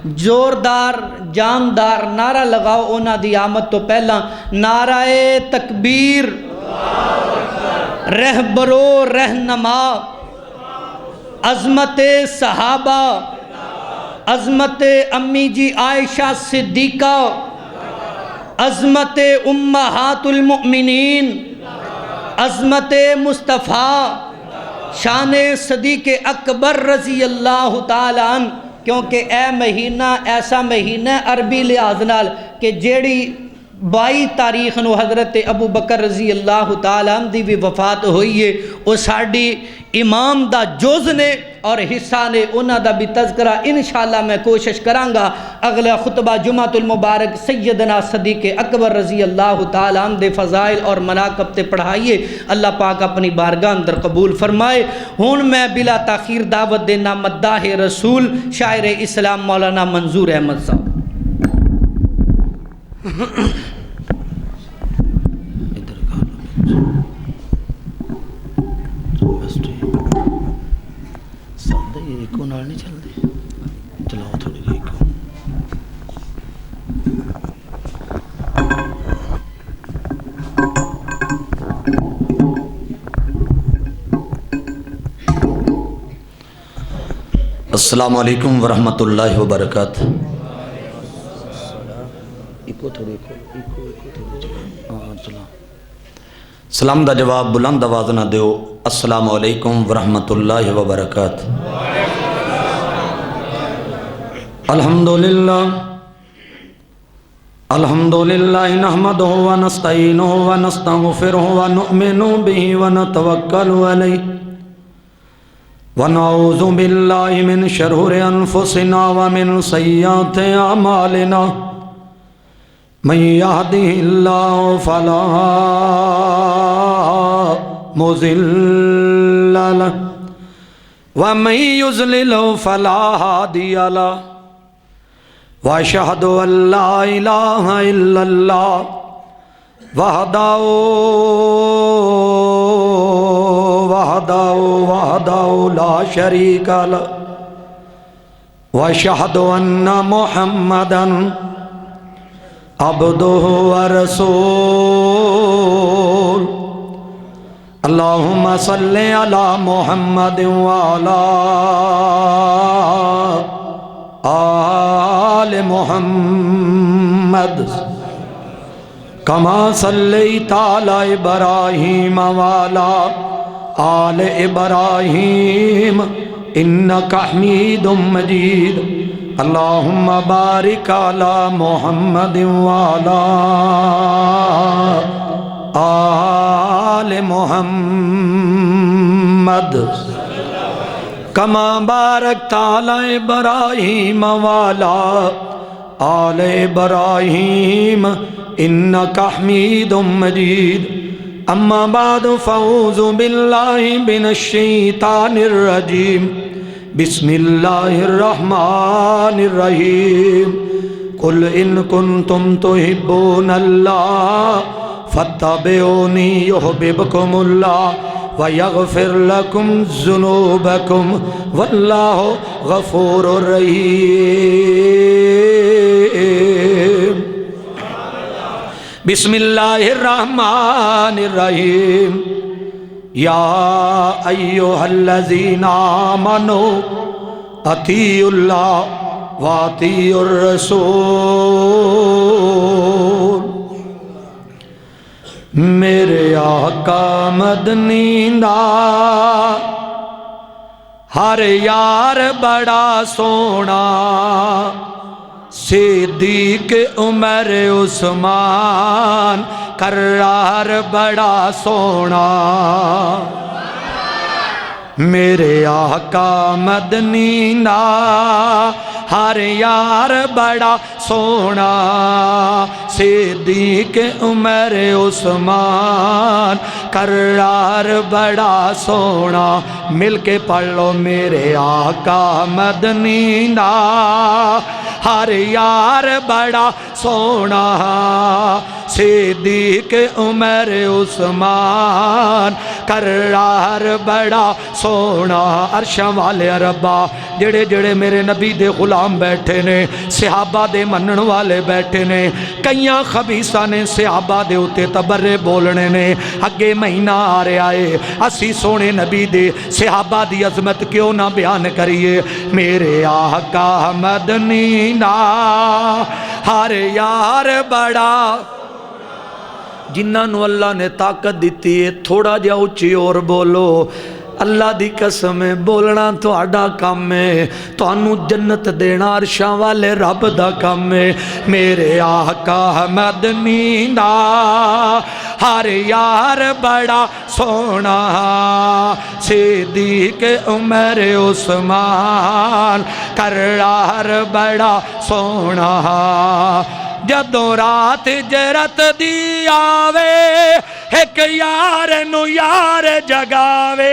जोरदार जानदार नारा लगाओ उन्हां दी आमद तो पहला। नाराए तकबीर, रहबरो रहनमा, अज़मत सहाबा, अज़मत अम्मी जी आयशा सिद्दीक़ा, अज़मत उम्महातुल मुमिनीन, अज़मत मुस्तफ़ा, शान सदीक़ अकबर रज़ी अल्लाह ताला अन। क्योंकि ए महीना ऐसा महीना अरबी लिहाज नाल कि जेड़ी 22 तारीख नूं हज़रत अबू बकर रज़ी अल्लाह ताला अन दी भी वफात हुई है। वो साड़ी इमाम दा जोज़ ने और हिस्सा ने, उन्हां दा भी तज़करा इंशाअल्लाह मैं कोशिश करांगा अगला खुतबा जुमातुल मुबारक सैयदना सदीक़ अकबर रज़ी अल्लाह ताला अन दे फ़ज़ाइल और मनाक़ब ते पढ़ाइए। अल्लाह पाक अपनी बारगाह अंदर कबूल फरमाए। हुण मैं बिला ताख़ीर दावत देना मद्दाह रसूल शायर इस्लाम मौलाना मंजूर अहमद साहब। नहीं चलती, चलाओ थोड़ी जी को। अस्सलामु अलैकुम वरहमतुल्लाहि वबरकातुहू। सलाम दा जवाब बुलंद आवाज़ ना दो। अस्सलामु अलैकुम वरहमतुल्लाहि वबरकातुहू। अल्हम्दुलिल्लाह अल्हम्दुलिल्लाह नहमदुहु व नस्तईनुहु व नस्तगफिरुहु व नुमिनु बिही व नतवक्कलु अलैहि व नऊज़ु बिल्लाहि मिन शुरूरि अनफुसिना व मिन सय्यिआति अमालिना। मन यहदिहिल्लाहु फला मुज़िल्ल लहु व मन युज़्लिलहु फला हादिय लहु। वअशहदु अल्ला इलाहा इल्लल्लाह वहदहु ला शरीका लहु वअशहदु अन्ना मुहम्मदन अब्दुहु व रसूलुहु। अल्लाहुम्मा सल्लि अला मुहम्मदिन व अला आले मोहम्मद कमा सल्लैता अला इब्राहीम व अला आले इब्राहीम इन्नका हमीदुम मजीद। अल्लाहुम्मा बारिक अला मुहम्मदिन व अला आले मोहम्मद कमा बारकता अला इब्राहीम व अला आले इब्राहीम इन्नका हमीदुम मजीद। अम्मा बादु फ़अऊज़ु बिल्लाहि मिनश शैतानिर रजीम। बिस्मिल्लाहिर रहमानिर रहीम। कुल इन कुन्तुम तुहिब्बूनल्लाह फत्तबिऊनी युहब्बिबकुमुल्लाह व यग़फ़िर लकुम ज़ुनूबकुम वल्लाहु गफ़ूरुर रहीम। बिस्मिल्लाहिर रहमानिर रहीम। या अय्युहल्लज़ीना आमनू अतीउल्लाह व अतीउर रसूल। मेरे आका मदनी दा हर यार बड़ा सोना, सिद्दीक़ उमर उस्मान कर्रार बड़ा सोना। मेरे आका मदनी दा हर यार बड़ा सोना, सिद्दीक़ उमर उस्मान कर्रार बड़ा सोना। मिल के पढ़ लो। मेरे आका मदनी दा हर हर यार बड़ा सोना सिद्दीक उमर उस्मान करार बड़ा सोना। अरशां वाले रब्बा जेड़े जेड़े मेरे नबी दे गुलाम बैठे ने सहाबा दे मनण वाले बैठे ने कईयां खबीसा ने सहाबा दे उत्ते तबर्रे बोलने ने अगे महीना आ रहा है असी सोने नबी दे सहाबा दी अजमत क्यों ना बयान करिए। मेरे आका मदनी ना हर यार बड़ा जिन्होंने अल्लाह ने ताकत दी है थोड़ा जा उच्ची और बोलो। अल्लाह दी कसम है बोलना तुहाडा काम है तुहानू जन्नत देना अरशां वाले रब दा काम है। मेरे आका मदनी दा हर यार बड़ा सोना सिद्दीक उमर उस्मान करार बड़ा सोना। जदों रात जरत दी आवे एक यार नू यार जगावे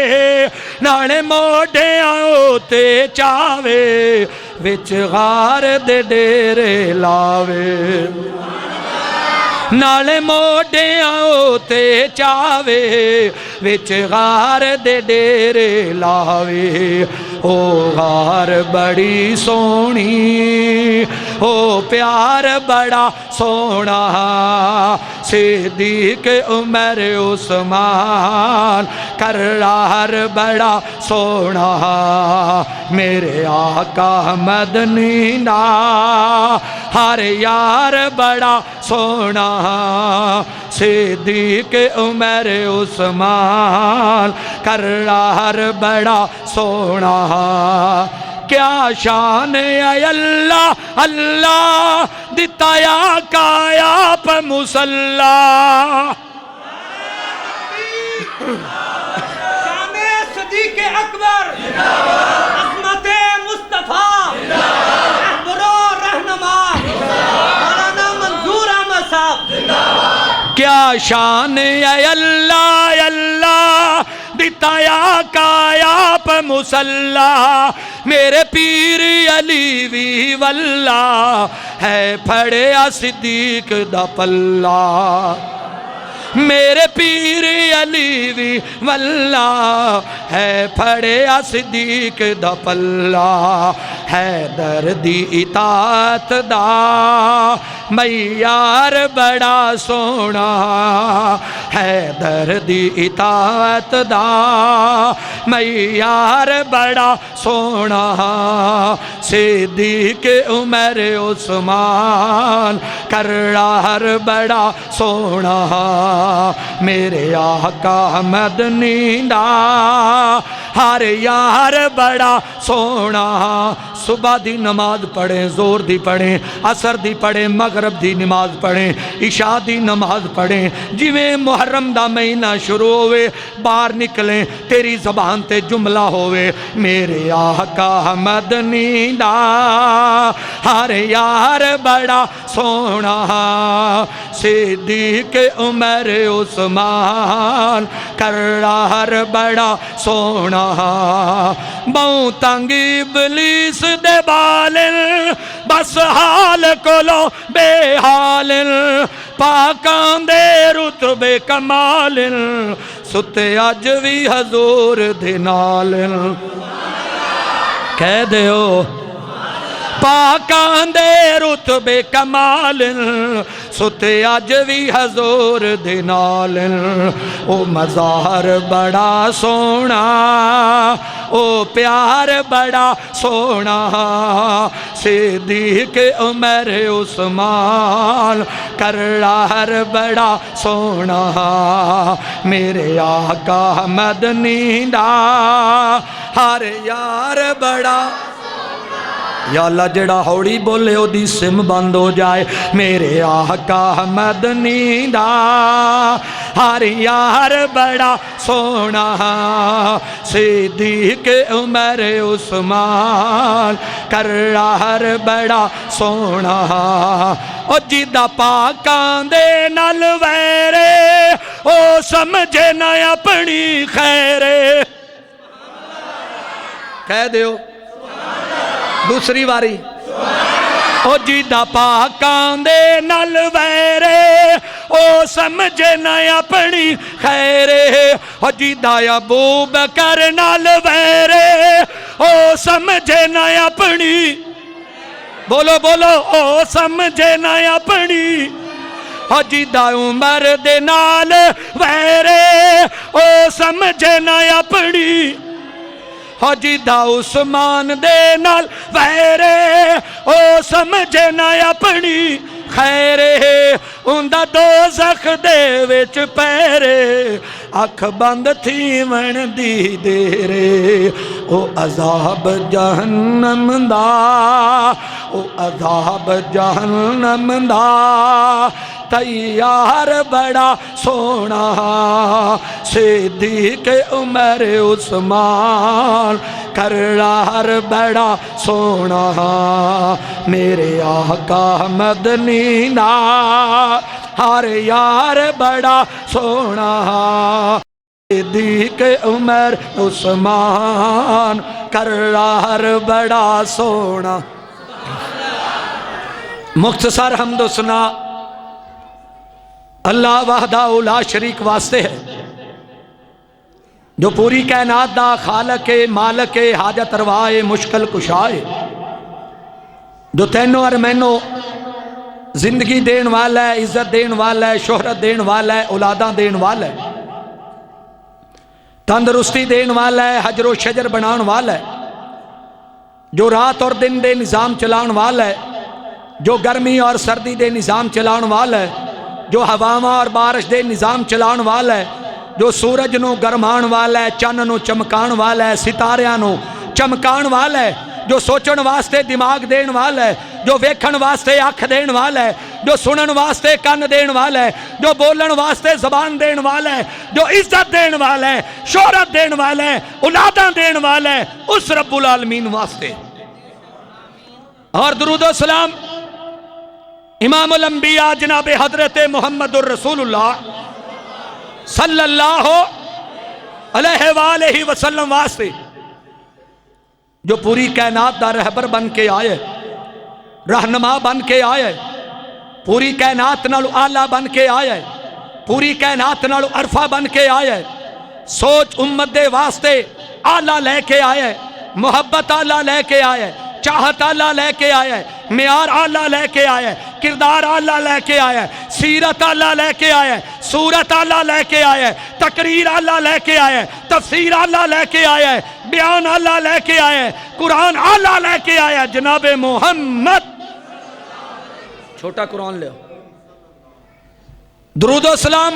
नाले मोढियां उत्ते चावे विच गार दे डेरे लावे नाले मोढियां उत्ते चावे विच गार दे डेरे लावे। ओ गार बड़ी सोहनी ओ प्यार बड़ा सोना सिद्दीक उमर उस्मान करार बड़ा सोना। मेरे आका मदनी ना हर यार बड़ा सोना सिद्दीक उमर उस्मान करार बड़ा सोना। क्या शान है अल्लाह अल्लाह दिताया काया प मुसल्ला शाने सिद्दीक अकबर अज़मते मुस्तफा रहबरो रहनुमा मौलाना मंजूर अहमद साहब। क्या शान है अल्लाह अल्लाह दिताया काया प मुसल्ला मेरे पीर अली भी वल्ला है फड़िया सिद्दीक दा पल्ला। मेरे पीर अली भी वल्ला है फड़िया सिद्दीक दा पल्ला। है दर्दी इतात दा मैयार बड़ा सोना है दर्दी इतात दा मैयार बड़ा सोना सिद्दीक उमर उस्मान करार बड़ा सोना। मेरे आका मदनी दा हर यार बड़ा सोना। सुबह दी नमाज पढ़े जोर दी पढ़े असर दी पढ़े मगरब दी नमाज पढ़े इशा दी नमाज पढ़े जिवें मुहर्रम दा महीना शुरू होवे बाहर निकले तेरी ज़बान ते जुमला होवे मेरे आका मदनी दा हर यार बड़ा सोना सिद्दीक उमर उस्मान करार बड़ा सोना। बहु तंग इबलीस दे बालिल बस हाल कोलो बेहालिल पाकां दे रुतबे कमालिल सुते अज भी हजूर दे नाल कह दियो पाकां दे रुतबे कमाल सुते अज भी हजूर दे नाल। ओ मज़ार बड़ा सोना ओ प्यार बड़ा सोना सिद्दीक उमर उस्मान करार बड़ा सोना। मेरे आका मदनी दा हर यार बड़ा या अल्लाह जड़ा हौली बोले ओदी सिम बंद हो जाए। मेरे आका मदनी दा हर यार बड़ा सोना सिद्दीक उमर उस्मान करार बड़ा सोना। ओ जिदा पाकां दे नाल वैरे ओ समझे ना अपनी खैरे कह दियो दूसरी बारी ओ जिदा पाकां दे नाल वैरे ओ समझे ना अपनी खैरे ओ जिदा अबू बकर नाल वैरे ओ समझे ना अपनी बोलो बोलो ओ समझे ना अपनी ओ जिदा उमर दे नाल वैरे ओ समझे ना अपनी हो जिदा उस्मान दे नाल वैरे ओ समझे ना अपनी खैरे उंदा दोज़ख दे विच पैरे अख बंद थी मन दी देरे ओ अज़ाब जहन्नम दा ओ अज़ाब जहन्नम दा तैयार बड़ा सोना सिद्दीक़ उमर उस्मान करार बड़ा सोना मेरे आका मदनी ना हर यार बड़ा सोना सिद्दीक़ उमर उस्मान करार बड़ा सोना। मुख्तसर हमदो सुना अल्लाह वहदा ला शरीक वास्ते है जो पूरी कायनात दा खालक है मालक है हाजत रवा है मुश्किल कुशा है जो तैनों और मैनों जिंदगी देन वाला है इज्जत देन वाला है शोहरत देन वाला है औलादा देन वाला है तंदुरुस्ती देन वाला है हजरो शजर बनाने वाला है जो रात और दिन दे निज़ाम चलाने वाला है जो गर्मी और सर्दी दे निज़ाम चलाने वाला है जो हवावां और बारिश दे निज़ाम चलाने वाला है जो सूरज नू गरमान वाला है चन्न नू चमकान वाला है सितारियां नू चमकान वाला है जो सोचण वास्ते दिमाग देन वाला है जो वेखण वास्ते अख देन वाला है जो सुनन वास्ते कन देन वाला है जो बोलन वास्ते जबान देन वाला है जो इज्जत देन वाला है शोहरत देन वाला है औलादा देन वाला है उस रब्बुल आलमीन वास्ते। और दुरूद सलाम इमामुल अंबिया जनाब हजरत मुहम्मदुर रसूलुल्लाह सल्लल्लाहु अलैहि वसल्लम वास्ते जो पूरी कायनात दा रहबर बन के आए रहनुमा बन के आए पूरी कायनात नालों आला बन के आए पूरी कायनात नालों अरफा बन के आए सोच उम्मत दे वास्ते आला लेके आए मोहब्बत आला लेके आए चाहत आला लेके आए म्यार आला लेके आए किरदार आला लेके आए सीरत आला लेके आए सूरत आला लेके आए तकरीर आला लेके आए तफसीर आला लेके आए बयान आला लेके आए कुरान आला लेके आए जनाब मोहम्मद छोटा कुरान ले दुरूद सलाम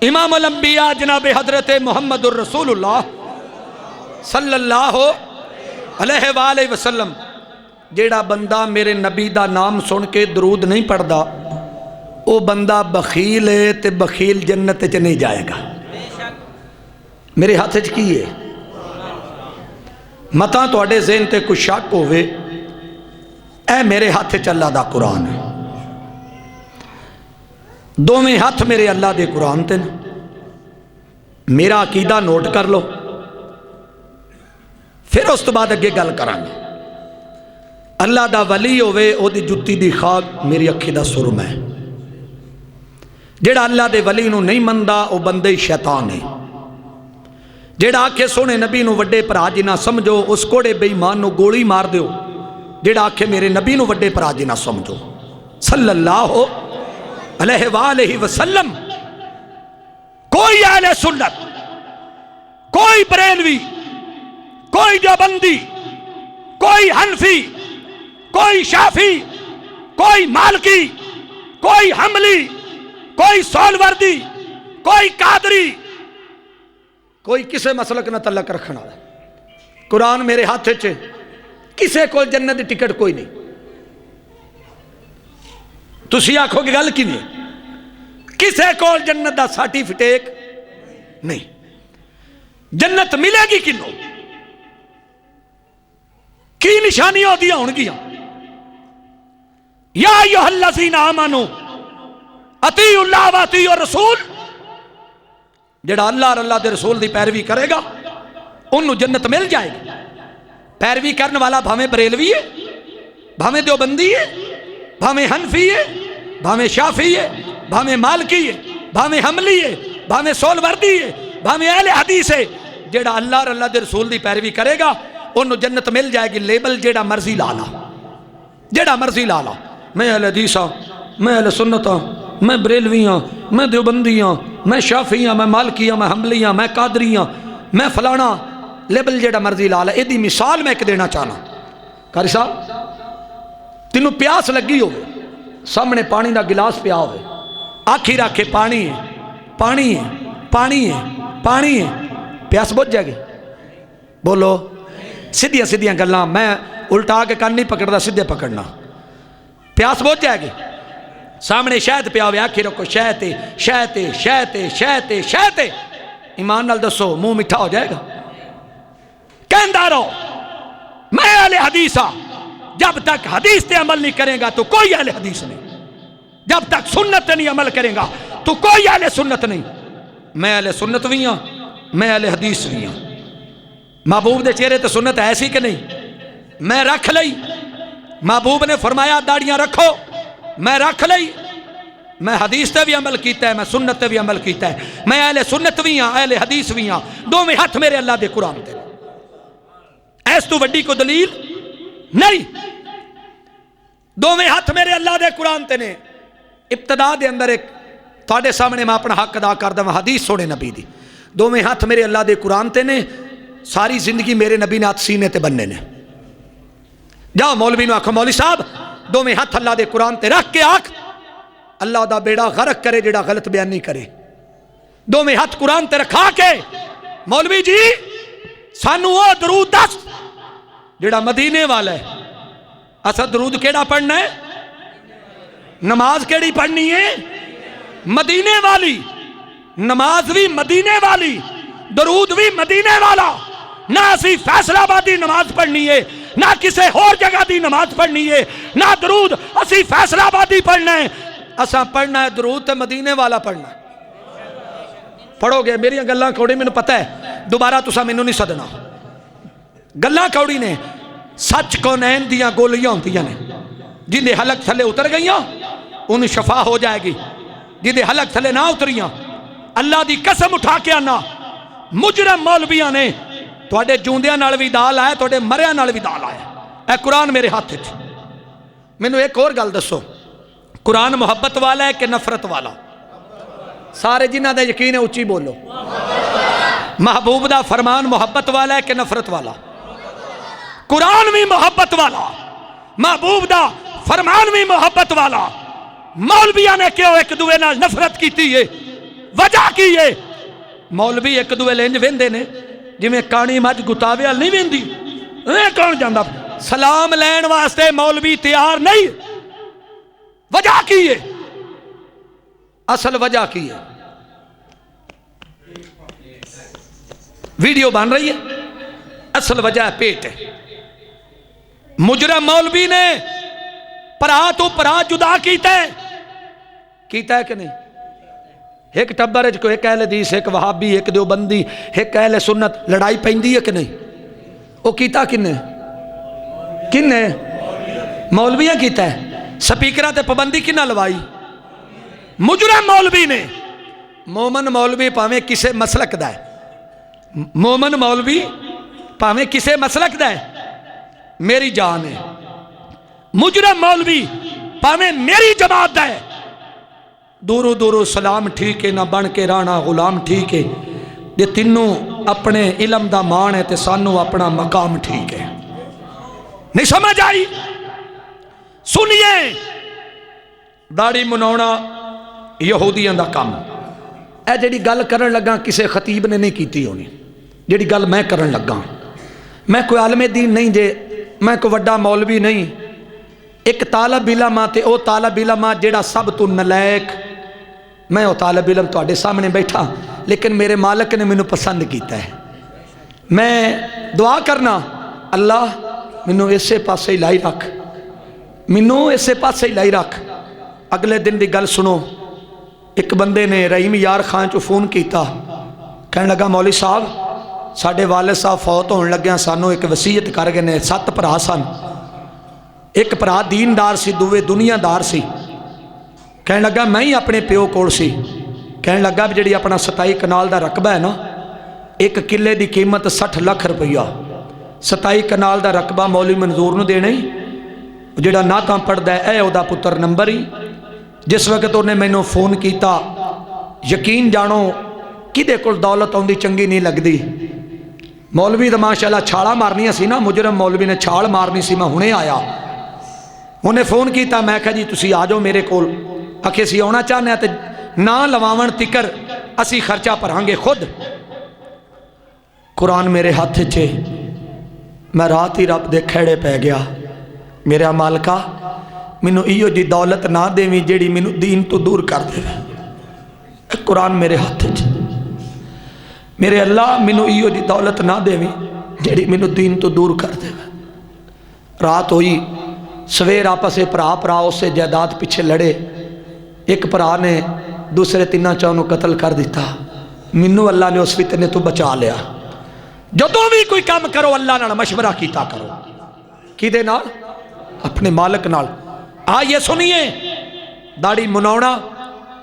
इमामुल अंबिया जनाब हजरत मुहम्मदुर रसूलुल्लाह सल्लल्लाहु अलैहि वसल्लम जेड़ा बंदा मेरे नबी दा नाम सुन के दरूद नहीं पढ़ता वो बंदा बखील है ते बखील जन्नत च नहीं जाएगा। मेरे हाथ च की है मता तुहाडे ज़हन ते कुछ शक होवे ऐ मेरे हाथ च अल्लाह दा कुरान है दोवें हाथ मेरे अल्लाह दे कुरान ते मेरा अकीदा नोट कर लो फिर उस तो बाद अगे गल करांगे। अल्लाह दा वली होवे ओदी जुत्ती दी खाक मेरी अखी दा सुरम है जेड़ा अल्लाह दे वली नू नहीं मनदा वो बंदे ही शैतान है जेड़ा आखे सोने नबी नू वड्डे भरा जी ना समझो उस कोड़े बेईमान नू गोली मार दो जेड़ा आखे मेरे नबी नू वड्डे भरा जी ना समझो सल्लल्लाहु अलैहि वसल्लम। कोई अहले सुन्नत कोई बरेलवी कोई देवबंदी कोई हनफी कोई शाफी कोई मालकी कोई हमली कोई सोलवर्दी कोई कादरी कोई किसे मसलक न तलक रखने वाला कुरान मेरे हाथ च किसे को जन्नत की टिकट कोई नहीं। तुसी आखोगे गल कि किसे को जन्नत का सर्टिफिकेट नहीं। जन्नत मिलेगी किनों की निशानियां ओदियां होणगियां या अय्युहल्लज़ीना आमनू अतीउल्लाह व अतीउर रसूल जेड़ा अल्लाह और अल्लाह के रसूल की पैरवी करेगा उन्होंने जन्नत मिल जाएगी। पैरवी करने वाला भावें बरेलवी है भावें देवबंदी है, भावें हनफी है, भावें शाफी है, भावें मालकी है, भावें हमली है, भावें सोलवर्दी है, भावें अहले हदीस है, जेड़ा अल्लाह और अल्लाह के रसूल की पैरवी करेगा उन्होंने जन्नत मिल जाएगी। लेबल जेड़ा मर्जी ला ला, जेड़ा मर्जी ला ला, मैं अहले हदीस हाँ, मैं अहले सुन्नत हाँ, मैं बरेलवी हाँ, मैं देवबंदी हाँ, मैं शाफी हाँ, मैं मालकी हाँ, मैं हमली हाँ, मैं कादरी हाँ, मैं फलाना, लेबल जेड़ा मर्जी ला ला। इसकी मिसाल मैं एक देना चाहना। कारी साहब तेनों प्यास लगी हो, सामने पानी का गिलास पिया हो, आखी रखे पानी है, पानी है, पानी है, पानी है, प्यास बुझ जाएगी? बोलो। सीधिया सीधिया गल्लां मैं उल्टा के कान नहीं पकड़ता, सीधे पकड़ना, प्यास बुझ जाएगी। सामने शहद पिया हो, आखी रखो शहद शहद शहद शहद शहद, ईमान नाल दसो मुंह मिठा हो जाएगा? कहंदा रहो मैं अहले हदीस हाँ। जब तक हदीस पे अमल नहीं करेगा तो कोई अहले हदीस नहीं, जब तक सुन्नत नहीं अमल करेगा तो कोई अहले सुन्नत नहीं। मैं अहले सुन्नत भी हाँ, मैं अहले हदीस भी हाँ। महबूब के चेहरे तो सुन्नत ऐसी कि नहीं? मैं रख लई, महबूब ने फरमाया दाड़ियां रखो, मैं रख लई। मैं हदीस पे भी अमल किया है, मैं सुन्नत पे भी अमल किया है। मैं अहले सुन्नत भी हाँ, अहले हदीस भी हाँ। दोवें हथ मेरे अल्लाह के कुरान ते, ऐस तो वड्डी को दलील नहीं। दोवें हथ मेरे अल्लाह के कुरान ते ने। इब्तदा दे अंदर एक तुहाडे सामने मैं अपना हक अदा कर देवां, हदीस सोने नबी दी। दोवें हथ मेरे अल्लाह के कुरान ते ने, सारी जिंदगी मेरे नबी ने हथ सीने ते बन्ने ने। जाओ मौलवी नूं आखो मौलवी साहब दोवें हथ अल्लाह के कुरान ते रख के आख अल्लाह दा बेड़ा गरक करे जेड़ा गलत बयानी करे। दोवें हथ कुरान ते रखा के मौलवी जी सानू वो दरूद दस जेड़ा मदीने वाला है। असा दरूद केड़ा पढ़ना है? नमाज केड़ी पढ़नी है? मदीने वाली। नमाज भी मदीने वाली, दरूद भी मदीने वाला। ना असी फैसलाबादी नमाज पढ़नी है, ना किसी होर जगह की नमाज पढ़नी है, ना दरूद असी फैसलाबादी पढ़ना है। असा पढ़ना है दरूद तो मदीने वाला पढ़ना। पढ़ोगे मेरी गल्लां कौड़ी, मैनू पता है दोबारा तुसा मैनू नहीं सदना। गल्लां कौड़ी ने, सच कौनैन दियां गोलियां होंदियां ने, जिंदे हलक थले उतर गईयां उन्हें शफा हो जाएगी, जिंदे हलक थले ना उतरियां अल्लाह की कसम उठा के आना मुजरम मौलवियां ने तुहाडे जूंदियां नाल भी दाल आया, तुहाडे मरियां नाल भी दाल आया। ए कुरान मेरे हाथ च। मैनू एक और गल दसो, कुरान मुहब्बत वाला है कि नफरत वाला? सारे जिन्हां दा यकीन है उच्ची बोलो। महबूब दा फरमान मुहब्बत वाला है कि नफरत वाला? कुरान भी मुहब्बत वाला, महबूब दा फरमान भी मुहब्बत वाला। मौलविया ने क्यों एक दूए नाल नफरत की है? वजह की है? मौलवी एक दूए इंज वेंदे ने जिवें कानी मझ गुतावे नहीं वेंदी। कौन जांदा? सलाम लैण वास्ते मौलवी तैयार नहीं। वजह की है? असल वजह की है? वीडियो बन रही है, असल वजह पेट है। मुजरम मौलवी ने भरा तो भरा जुदा किया है कि नहीं? एक टब्बर च एक अहले हदीस, एक वहाबी, एक देवबंदी, एक अहले सुन्नत, लड़ाई पैंदी है कि नहीं? वो कीता किन्ने? किन्ने? मौलवियां कीता है। स्पीकर ते पाबंदी किन्ना लवाई? मुजरम मौलवी ने। मोमन मौलवी भावें किसे मसलक दा है, मोमन मौलवी भावें किसे मसलक दा है, मेरी जान है। मुजरम मौलवी भावें मेरी जमात दा है, दूरों दूरों सलाम ठीक है, ना बन के राणा गुलाम ठीक है। जे तीनों अपने इलम दा मान है तो सानू अपना मकाम ठीक है। नहीं समझ आई? सुनिए, दाढ़ी मुनाउणा यहूदियों का काम। ए जिहड़ी गल करन लगा किसी खतीब ने नहीं की होनी, जिहड़ी गल मैं करन लगा। मैं कोई आलमे दीन नहीं जे, मैं कोई वड्डा मौलवी नहीं। एक तालब इलम आ ते ओ तालब इलम आ जिहड़ा सब तो नलैक। मैं वो तालब इलम तुहाडे सामने बैठा, लेकिन मेरे मालिक ने मैनू पसंद किया है। मैं दुआ करना, अल्लाह मैनू इसे पासे ही लाई रख, मैनू इसे पासे ही लाई रख। अगले दिन की गल सुनो, एक बंदे ने रहीम यार खान चो फोन किया, कहने लगा मौलवी साहब साढ़े वालिद साहब फौत होने लग्या, सानू एक वसीयत कर गए ने, 7 भरा सन, एक भरा दीनदार सी, दूवे दुनियादार सी। कहने लगा मैं ही अपने प्यो कोल सी। कहने लगा भी जी अपना 27 कनाल का रकबा है ना, एक किले की कीमत 60 लाख रुपया, 27 कनाल का रकबा मौलवी मंजूर नूं देना ही, जोड़ा ना तो पढ़ता है वह पुत्र नंबर ही। जिस वक्त उन्हें मैनू फोन किया, यकीन जानो किदे कोल दौलत आउंदी चंगी नहीं लगती। मौलवी तो माशाअल्लाह छाला मारनिया सी ना, मुजरम मौलवी ने छाल मारनी सी, मैं हुणे आया। उन्हें फोन किया, मैं कहा जी तुसी आ जाओ मेरे कोल। आखे असीं आउणा चाहते तो ना लवावन तिकर असी खर्चा भरांगे खुद। कुरान मेरे हाथ च, मैं रात ही रब दे खेड़े पै गया। मेरा मालका मैनू इहो जी दौलत ना देवी जिहड़ी मैनू दीन तो दूर कर दे। कुरान मेरे हाथ च, मेरे अल्लाह मैनू इहो जी दौलत ना देवी जिहड़ी मैनू दीन तो दूर कर दे। रात हुई, सवेर आपस भरा भरा उस जायदाद पिछे लड़े। एक भरा ने दूसरे तिना चौं कतल कर दिता। मैनू अल्लाह ने उस फितने तो बचा लिया। जदों भी कोई काम करो अल्लाह नाल मशवरा कीता करो। किदे नाल? अपने मालिक नाल। आइए सुनिए, दाढ़ी मुनाउणा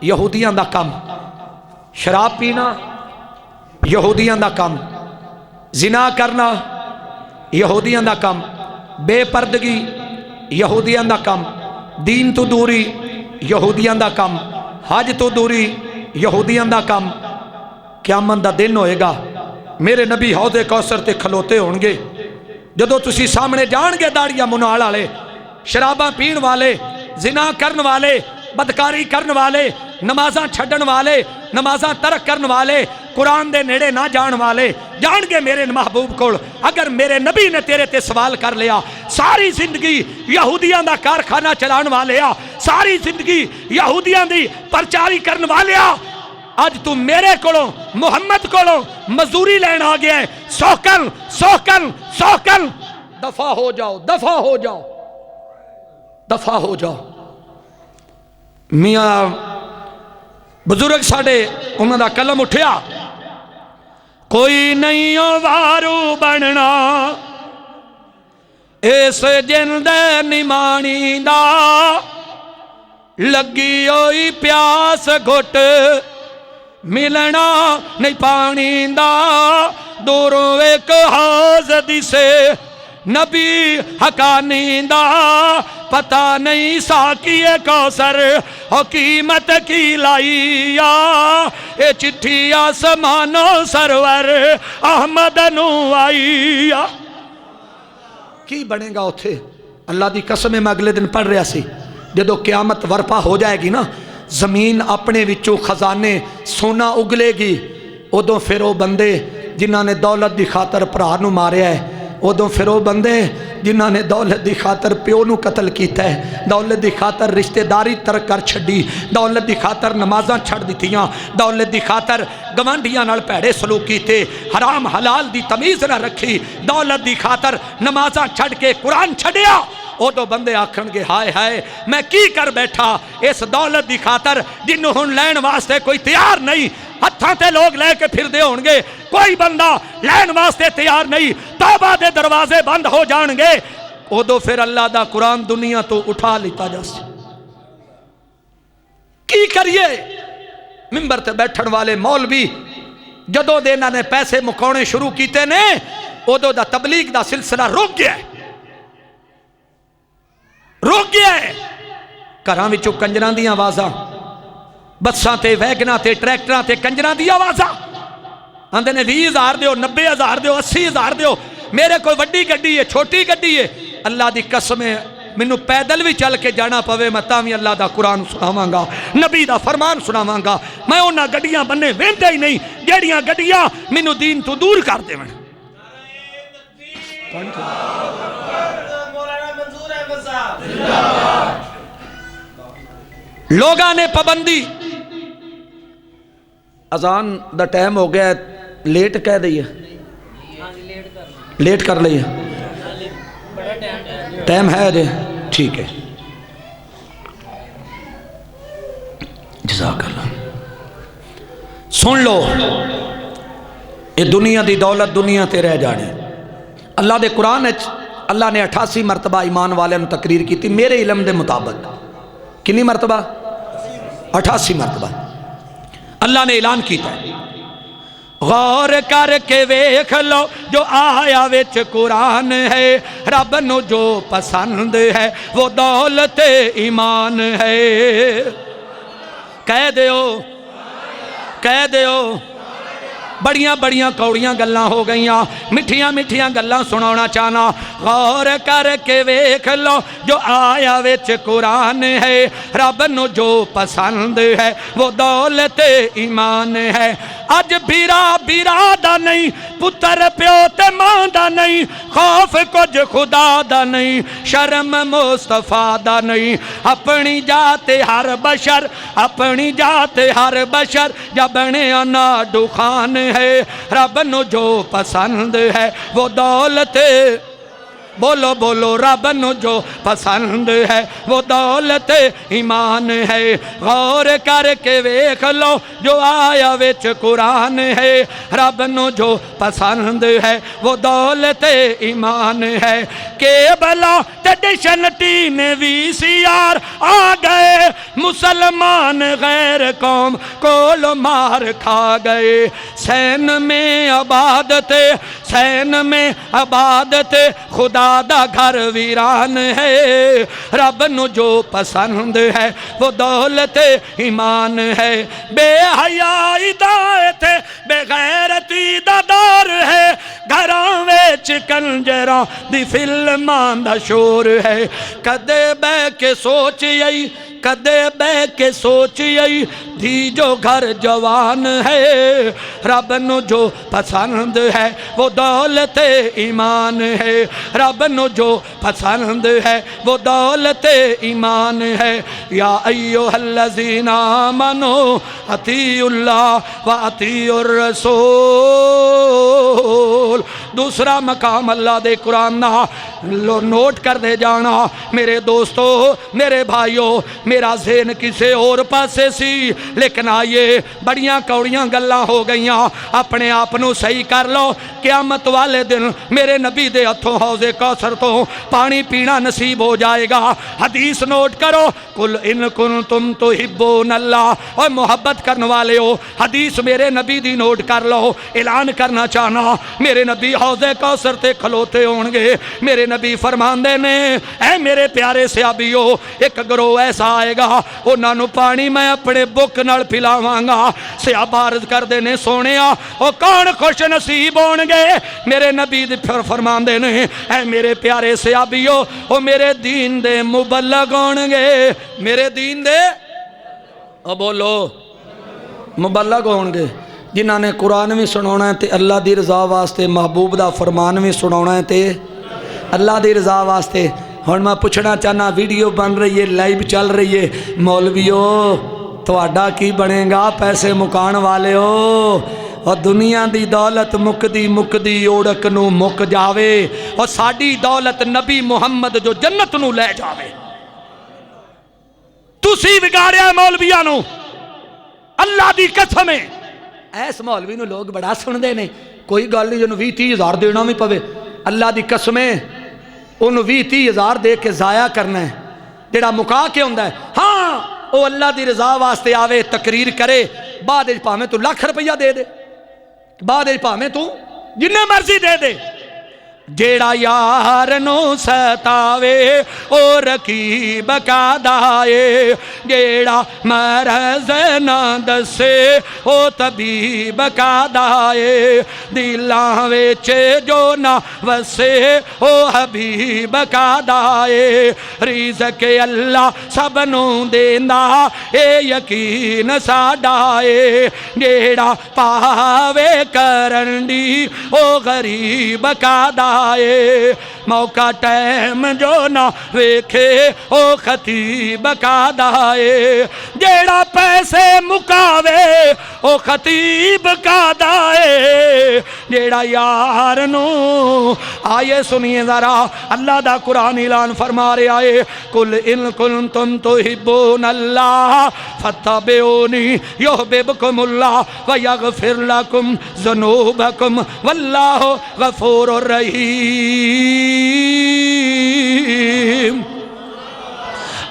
यहूदियां दा काम, शराब पीना यहूदियां दा काम, जिना करना यहूदियां दा काम, बेपर्दगी यहूदियां दा काम, दीन तो दूरी यहूदियां दा काम, हज तो दूरी यहूदियां दा काम। क़यामत दा दिन होएगा, मेरे नबी हौदे कौसर ते खलोते होणगे। जदों तुसी सामने जाणगे दाड़ियां मुनाल वाले, शराबा पीण वाले, जिना करन वाले, बदकारी करन वाले, नमाज़ां छड्डण वाले, नमाज़ां तरक करन वाले, कुरान दे नेड़े ना जाण वाले, जाणगे मेरे महबूब कोल। अगर मेरे नबी ने तेरे ते सवाल कर लिया, सारी जिंदगी यहूदियां दा कारखाना चलाण वाले आ, सारी जिंदगी यहूदियां दी प्रचारी करन वाले आ, अज तू मेरे कोलों मुहम्मद कोलों मजदूरी लैन आ गया है। सौकन सौकन सौकन, दफा हो जाओ, दफा हो जाओ, दफा हो जाओ। मियाँ बुजुर्ग साडे उन्हां दा कलम उठिया, कोई नहीं वारू बनना इस जिंद निमाणी दा, लगी होई प्यास घुट मिलना नहीं पानी दा, दूरों एक हाज दिसे नबी हकानी दा, पता नहीं साकिए कौसर हकीमत की लाइया, ये चिट्ठी आसमानो सरवर अहमद नू आईया। की बनेगा उथे? अल्लाह की कसम मैं अगले दिन पढ़ रहा सी, जदों क़यामत वरपा हो जाएगी ना, जमीन अपने विचों खजाने सोना उगलेगी, उदों फिर वो बंदे जिन्हों ने दौलत की खातर भरा नूं मारिया है, उदों फिर वो बंदे जिन्होंने दौलत की खातर प्यो नूं कतल किया है, दौलत की खातर रिश्तेदारी तरक कर छड्डी, दौलत की खातर नमाज़ां छड्ड दित्तियां, दौलत की खातर गवांढियां नाल भैड़े सलूक कीते, हराम हलाल की तमीज़ ना रखी, दौलत की खातर नमाज़ां छड्ड के कुरान छड्डिया। उदों बंदे आखणगे हाय हाय मैं की कर बैठा इस दौलत की खातर जिन्हों हुण लैण वास्ते कोई तैयार नहीं। हत्थां ते लोग लैके फिरदे होणगे, कोई बंदा लैण वास्ते तैयार नहीं, तौबा दे दरवाजे बंद हो जाणगे। उदों फिर अल्लाह दा कुरान दुनिया तो उठा लिता जासे। की करिए? मिंबर ते बैठण वाले मौलवी जदों दे इन्हां ने पैसे मुकाउणे शुरू कीते ने, उदों दा तबलीग दा सिलसिला रुक गया, रुक गया है। घरां विचों कंजरां दी आवाज़ां, बसां ते वैगनां ते ट्रैक्टरां ते कंजरां दी आवाज़ां, आंदे ने 20,000 दिओ, 90,000 दिओ, 80,000 दिओ, मेरे कोल वड्डी गड्डी है, छोटी गड्डी है। अल्लाह दी कसम है मैनू पैदल भी चल के जाना पवे, मैं तां भी अल्लाह दा कुरान सुनावांगा, नबी दा फरमान सुनावांगा। मैं उन्हां गड्डियां बन्ने वेंदा ही नहीं जेहड़ियां गड्डियां मैनू दीन तो दूर कर देवण। लोगां ने पाबंदी, अजान दा टाइम हो गया, लेट कह दईए, लेट कर लीए, टाइम है अजे, ठीक है। जज़ाकल्लाह। सुन लो, ये दुनिया की दौलत दुनिया ते रह जानी। अल्लाह दे कुरान अल्लाह ने 88 मरतबा ईमान वाले तकरीर की थी मेरे इलम के मुताबिक। कितनी मरतबा? 88 मरतबा अल्लाह ने ऐलान किया। गौर करके वेख लो जो आया विच कुरान है, रब नू जो पसंद है वो दौलत ईमान है। कह दियो बड़ियां बड़ियां कौड़ियां गल्लां हो गईयां, मिठियां मिठियां गल्लां सुनाना चाहना। गौर करके वेख लो जो आया विच कुरान है, रब नू जो पसंद है वो दौलत ईमान है। अज बिरा बिरा दा नहीं, पुत्र प्यो ते मां दा नहीं, खौफ कुछ खुदा दा नहीं, शर्म मुस्तफा दा नहीं। अपनी जाते हर बशर, अपनी जाते हर बशर जब बने ना दुखान है, रब नू जो पसंद है वो दौलत, बोलो बोलो, रब नू जो पसंद है वो दौलत ईमान है। गौर करके वेख लो जो आया विच कुरान है, रब नू जो पसंद है वो दौलत ईमान है। केबला ते डिशन टीन VCR आ गए, मुसलमान गैर कौम कोल मार खा गए। सैन में आबादत, सैन में आबादत खुदा दा घर वीरान है, रब नू जो पसंद है वो दौलत ईमान है। बेहयाई दा इत्थे बेगैरती दा दौर है, घरां विच कंजरां दी फिल्मां दा शोर है। कदे बह के सोच आई, कदे बह के सोच आई धी जो घर जवान है, रब नू जो पसंद है वो दौलत ईमान है, रब नू जो पसंद है वो दौलत ईमान है। या अय्युहल्लज़ीना आमनू अतीउल्लाह व अतीउर रसूल। दूसरा मकाम अल्लाह दे कुरान ना नोट कर दे जाना मेरे दोस्तों, मेरे भाइयों। मेरा ज़हन किसी और पासे सी, लेकिन आइए बड़ियां कौड़ियां गल्लां हो गईयां, अपने आप नू सही कर लो। क़यामत वाले दिन मेरे नबी दे हथों हौज़े कौसर तो पानी पीना नसीब हो जाएगा। हदीस नोट करो, कुल इन कुंतुम तुहिब्बूनल्लाह, और मोहब्बत करने वाले हो, हदीस मेरे नबी दी नोट कर लो। ऐलान करना चाहना मेरे नबी हौज़े कौसर ते खलोते होंगे। मेरे नबी फरमांदे ने, ऐ मेरे प्यारे सहाबियो, एक गिरोह ऐसा आएगा उन्होंने पानी मैं अपने बुक नाल पिलावांगा। सहाबा अर्ज करदे ने, सोनिया ओ कौन खुश नसीब होणगे? मेरे नबी फरमांदे ने, ऐ मेरे प्यारे सहाबियो, ओ मेरे दीन दे मुबल्लग होणगे। मेरे दीन दे ओ बोलो मुबल्लग होणगे, जिन्हां ने कुरान भी सुनाना है ते अल्लाह दी रज़ा वास्ते, महबूब दा फरमान भी सुनाना है ते अल्लाह दी रज़ा वास्ते। हुण मैं पूछना चाहना, वीडियो बन रही है, लाइव चल रही है, मौलवियो तुहाडा की बनेगा? पैसे मुकाण वाले हो, और दुनिया दी दौलत मुकदी मुकदी ओड़क नू मुक जावे, और साडी दौलत नबी मुहम्मद जो जन्नत नू ले जावे। तुसी बिगाड़िया मौलविया नू, अल्लाह दी कसम है। ऐस मौलवी नू लोग बड़ा सुनते ने, कोई गल नहीं, जिन्होंने 20-30 हज़ार देना भी पवे, अल्लाह दी कसम है उन्होंने 20-30 हज़ार दे के ज़ाया करना है, जेड़ा मुका के होंदा है। हाँ वो अल्लाह दी रज़ा वास्ते आवे, तकरीर करे, बाद भावें तू लाख रुपया दे दे, बाद भावें तू जिन्ने मर्जी दे दे। जेड़ा यार नू सतावे ओ रकीब कादाए, जेड़ा मरज़ ना दसे ओ तबीब कादाए, दिलां विच जो ना वसे ओ हबीब कादाए। रिज़्क़ अल्लाह सब नू देंदा ए यकीन साडा ए, जेड़ा पावे करन दी ओ गरीब कादा आए। मौका टाइम जो ना वेखे ओ खतीब का दाए, जेड़ा पैसे मुकावे ओ खतीब का दाए, जेड़ा यार नू आए। सुनिए जरा अल्लाह दा कुरान ऐलान फरमा रहा है, कुल इन कुंतुम तुहिब्बूनल्लाह फत्तबिऊनी युहब्बुकुमुल्लाह व यगफिर लकुम ज़ुनूबकुम वल्लाहु गफूरुर रहीम।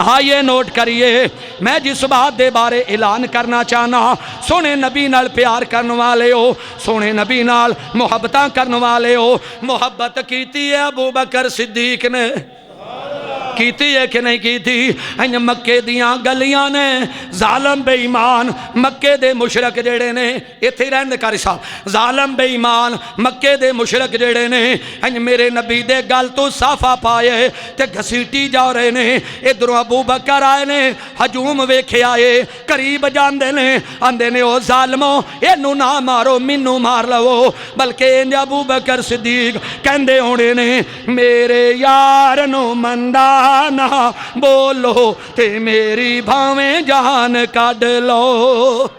आइए नोट करिए, मैं जिस बात के बारे ऐलान करना चाहना, सोने नबी नाल प्यार करने वाले हो, सोने नबी नाल मुहब्बतां करने वाले हो। मुहब्बत कीती है अबू बकर सिद्दीक ने, कीती है कि नहीं कीती? इंज मक्के दियां गलियां ने जालम बेईमान मक्के दे मुशरक जेड़े ने, इत्थे रहने कारी साहब, जालम बेईमान मक्के दे मुशरक जेड़े ने इंज मेरे नबी दे गल तो साफा पाए ते घसीटी जा रहे ने। इधरों अबू बकर आए ने, हजूम वेखे आए, करीब जाते ने, आंदे ने ओ जालमो इनू ना मारो, मैनू मार लवो। बल्कि इंज अबू बकर सिद्दीक कहंदे होने ने, मेरे यार नू मंदा ना बोलो ते मेरी भावें जान काढ़ लो।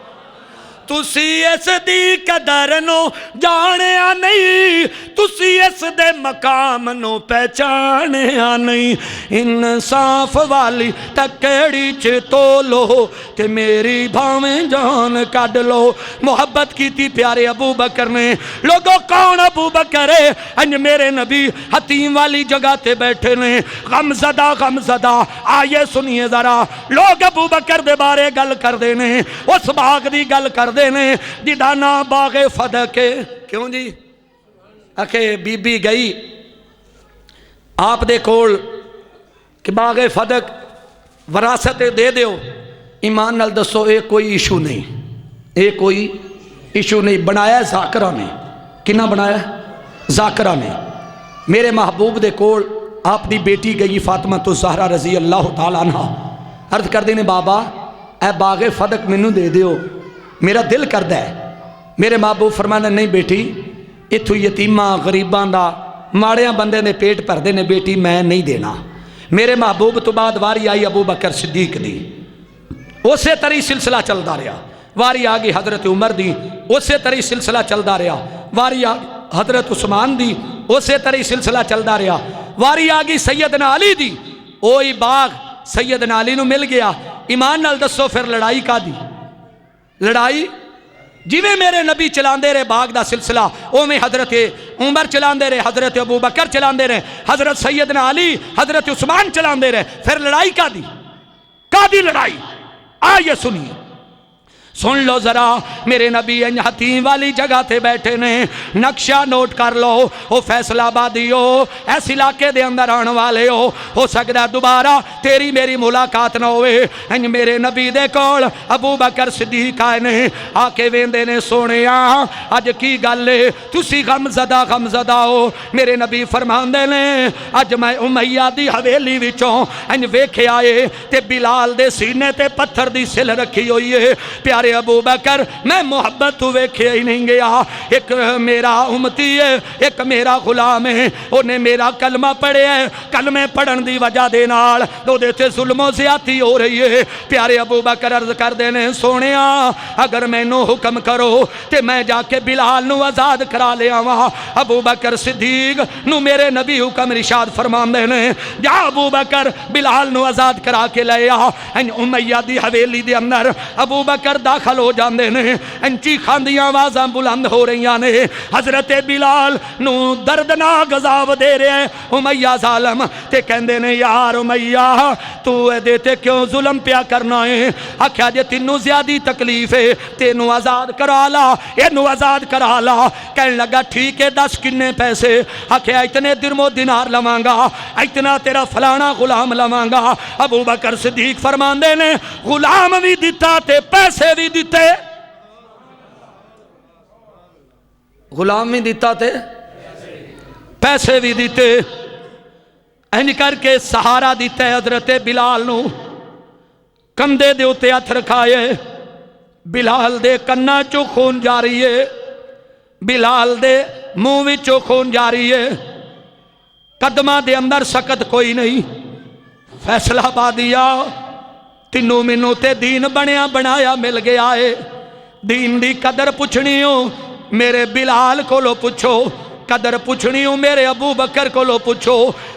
तुसी इस दी कदर नो जानिया नहीं, तुसी इस दे मकाम नो पहचानिया नहीं। इंसाफ वाली तकड़ी च तोलो ते मेरी भावें जान काढ़ लो। मुहब्बत की थी प्यारे अबू बकर ने। लोगों कौन अबू बकर है? अंज मेरे नबी हतीम वाली जगह ते बैठे ने, गमज़दा गमज़दा। आइए सुनिए जरा, लोग अबू बकर दे बारे गल करते ने, उस बाग की गल करते ने जिदा ना बागे फदक है। क्यों जी? आखे बीबी गई आप दे कोल कि बागे फदक वरासत दे दियो। ईमान नाल दसो, ये कोई इशू नहीं, ये कोई इशू नहीं। बनाया जाकरा ने। किना बनाया? जाकरा ने। मेरे महबूब दे कोल आप दी बेटी गई फातिमा तो ज़हरा रजी अल्लाह तआला अन्हा, अर्ज कर देने बाबा ए बागे फदक मैनू दे दियो, मेरा दिल करदा है। मेरे महबूब फरमाने नहीं बेटी, इत्थों यतीमा गरीबां दा माड़ियां बंदे ने पेट भरदे ने, बेटी मैं नहीं देना। मेरे महबूब तो बाद वारी आई अबू बकर सिद्दीक दी, उसे तरी सिलसिला चलता रहा। वारी आ गई हजरत उमर दी, उसे तरी सिलसिला चलता रहा। वारी आ हजरत उस्मान दी, उसे तरी सिलसिला चलता रहा। वारी आ गई सैयदना अली दी, ओही बाग सैयदना अली नू मिल गया। ईमान नाल दसो फिर लड़ाई का दी? लड़ाई जिवें मेरे नबी चलाते रहे बाग का सिलसिला, उवें हजरत उमर चलाते रहे, हजरत अबू बकर चलाते रहे, हजरत सैयदना अली, हजरत उस्मान चलाते रहे। फिर लड़ाई का दी लड़ाई? आइए सुनिए, सुन लो जरा। मेरे नबी हतीम वाली जगह ते बैठे ने, नक्शा नोट कर लो। वो फैसलाबादी हो, इस इलाके दे अंदर आने वाले हो सकता दोबारा तेरी मेरी मुलाकात ना होवे। इंज मेरे नबी दे कोल अबू बकर सिद्दीक आए ने, आके वेंदे ने, सोने अज की गल है, तुसी गमज़दा हो। मेरे नबी फरमांदे ने, अज मैं उमैया दी हवेली विचों इंज वेखे आए ते बिलाल दे सीने ते पत्थर दी सिल रखी हुई है। प्यारे अबू बकर मैं मुहब्बत तू वेखे ही नहीं गया। एक मेरा उम्मती है, एक मेरा गुलाम है, उन्हें मेरा कलमा पढ़िया है, कलमे पढ़न की वजह दे नाल ओदे ते जुल्मो ज़्यादती हो रही है। प्यारे अबू बकर अर्ज करते हैं, सोने अगर मैनू हुक्म करो तो मैं जाके बिलाल नू आज़ाद करा ले आवा। अबू बकर सिद्दीक नू मेरे नबी हुक्म इरशाद फरमाते ने, जा अबू बकर बिलाल नू आज़ाद करा के ले आ। उमैया दी हवेली दे अंदर अबू बकर दाखल हो जाते हैं, चीखां दी आवाज़ां बुलंद हो रही ने। हजरत बिलाल नू दर्दनाक अज़ाब दे रहे हैं उमैया ज़ालम, ते कहंदे ने, यार उमैया तू एदे ते क्यों जुल्म पिया करना है? आख्या जे तेनू ज़्यादा तकलीफ है तेनू आज़ाद करा ला, इनू आज़ाद करा ला। कहने लगा ठीक है, दस किन्ने पैसे? आख्या इतने दिरमो दिनार लवांगा, इतना तेरा फलाना गुलाम लवांगा। अबू बकर सिद्दीक फरमांदे ने, गुलाम भी दिता ते पैसे भी दिते, गुलाम भी दिता ते पैसे भी दिते। इंज करके सहारा दिता है हजरत बिलाल नू। कंधे दे उत्ते हथ रखाए, बिलाल दे कन्ना चो खून जारी है, बिलाल दे मुंह विचों खून जारी है, कदमां दे अंदर सकत कोई नहीं। फैसला पा दिया, तिनों मैनू ते दीन बनया बनाया मिल गया है। दीन दी कदर पुछनी हो मेरे बिलाल कोलो पुछो, कदर पुछनी हो मेरे अबू बकर कोलो पुछो,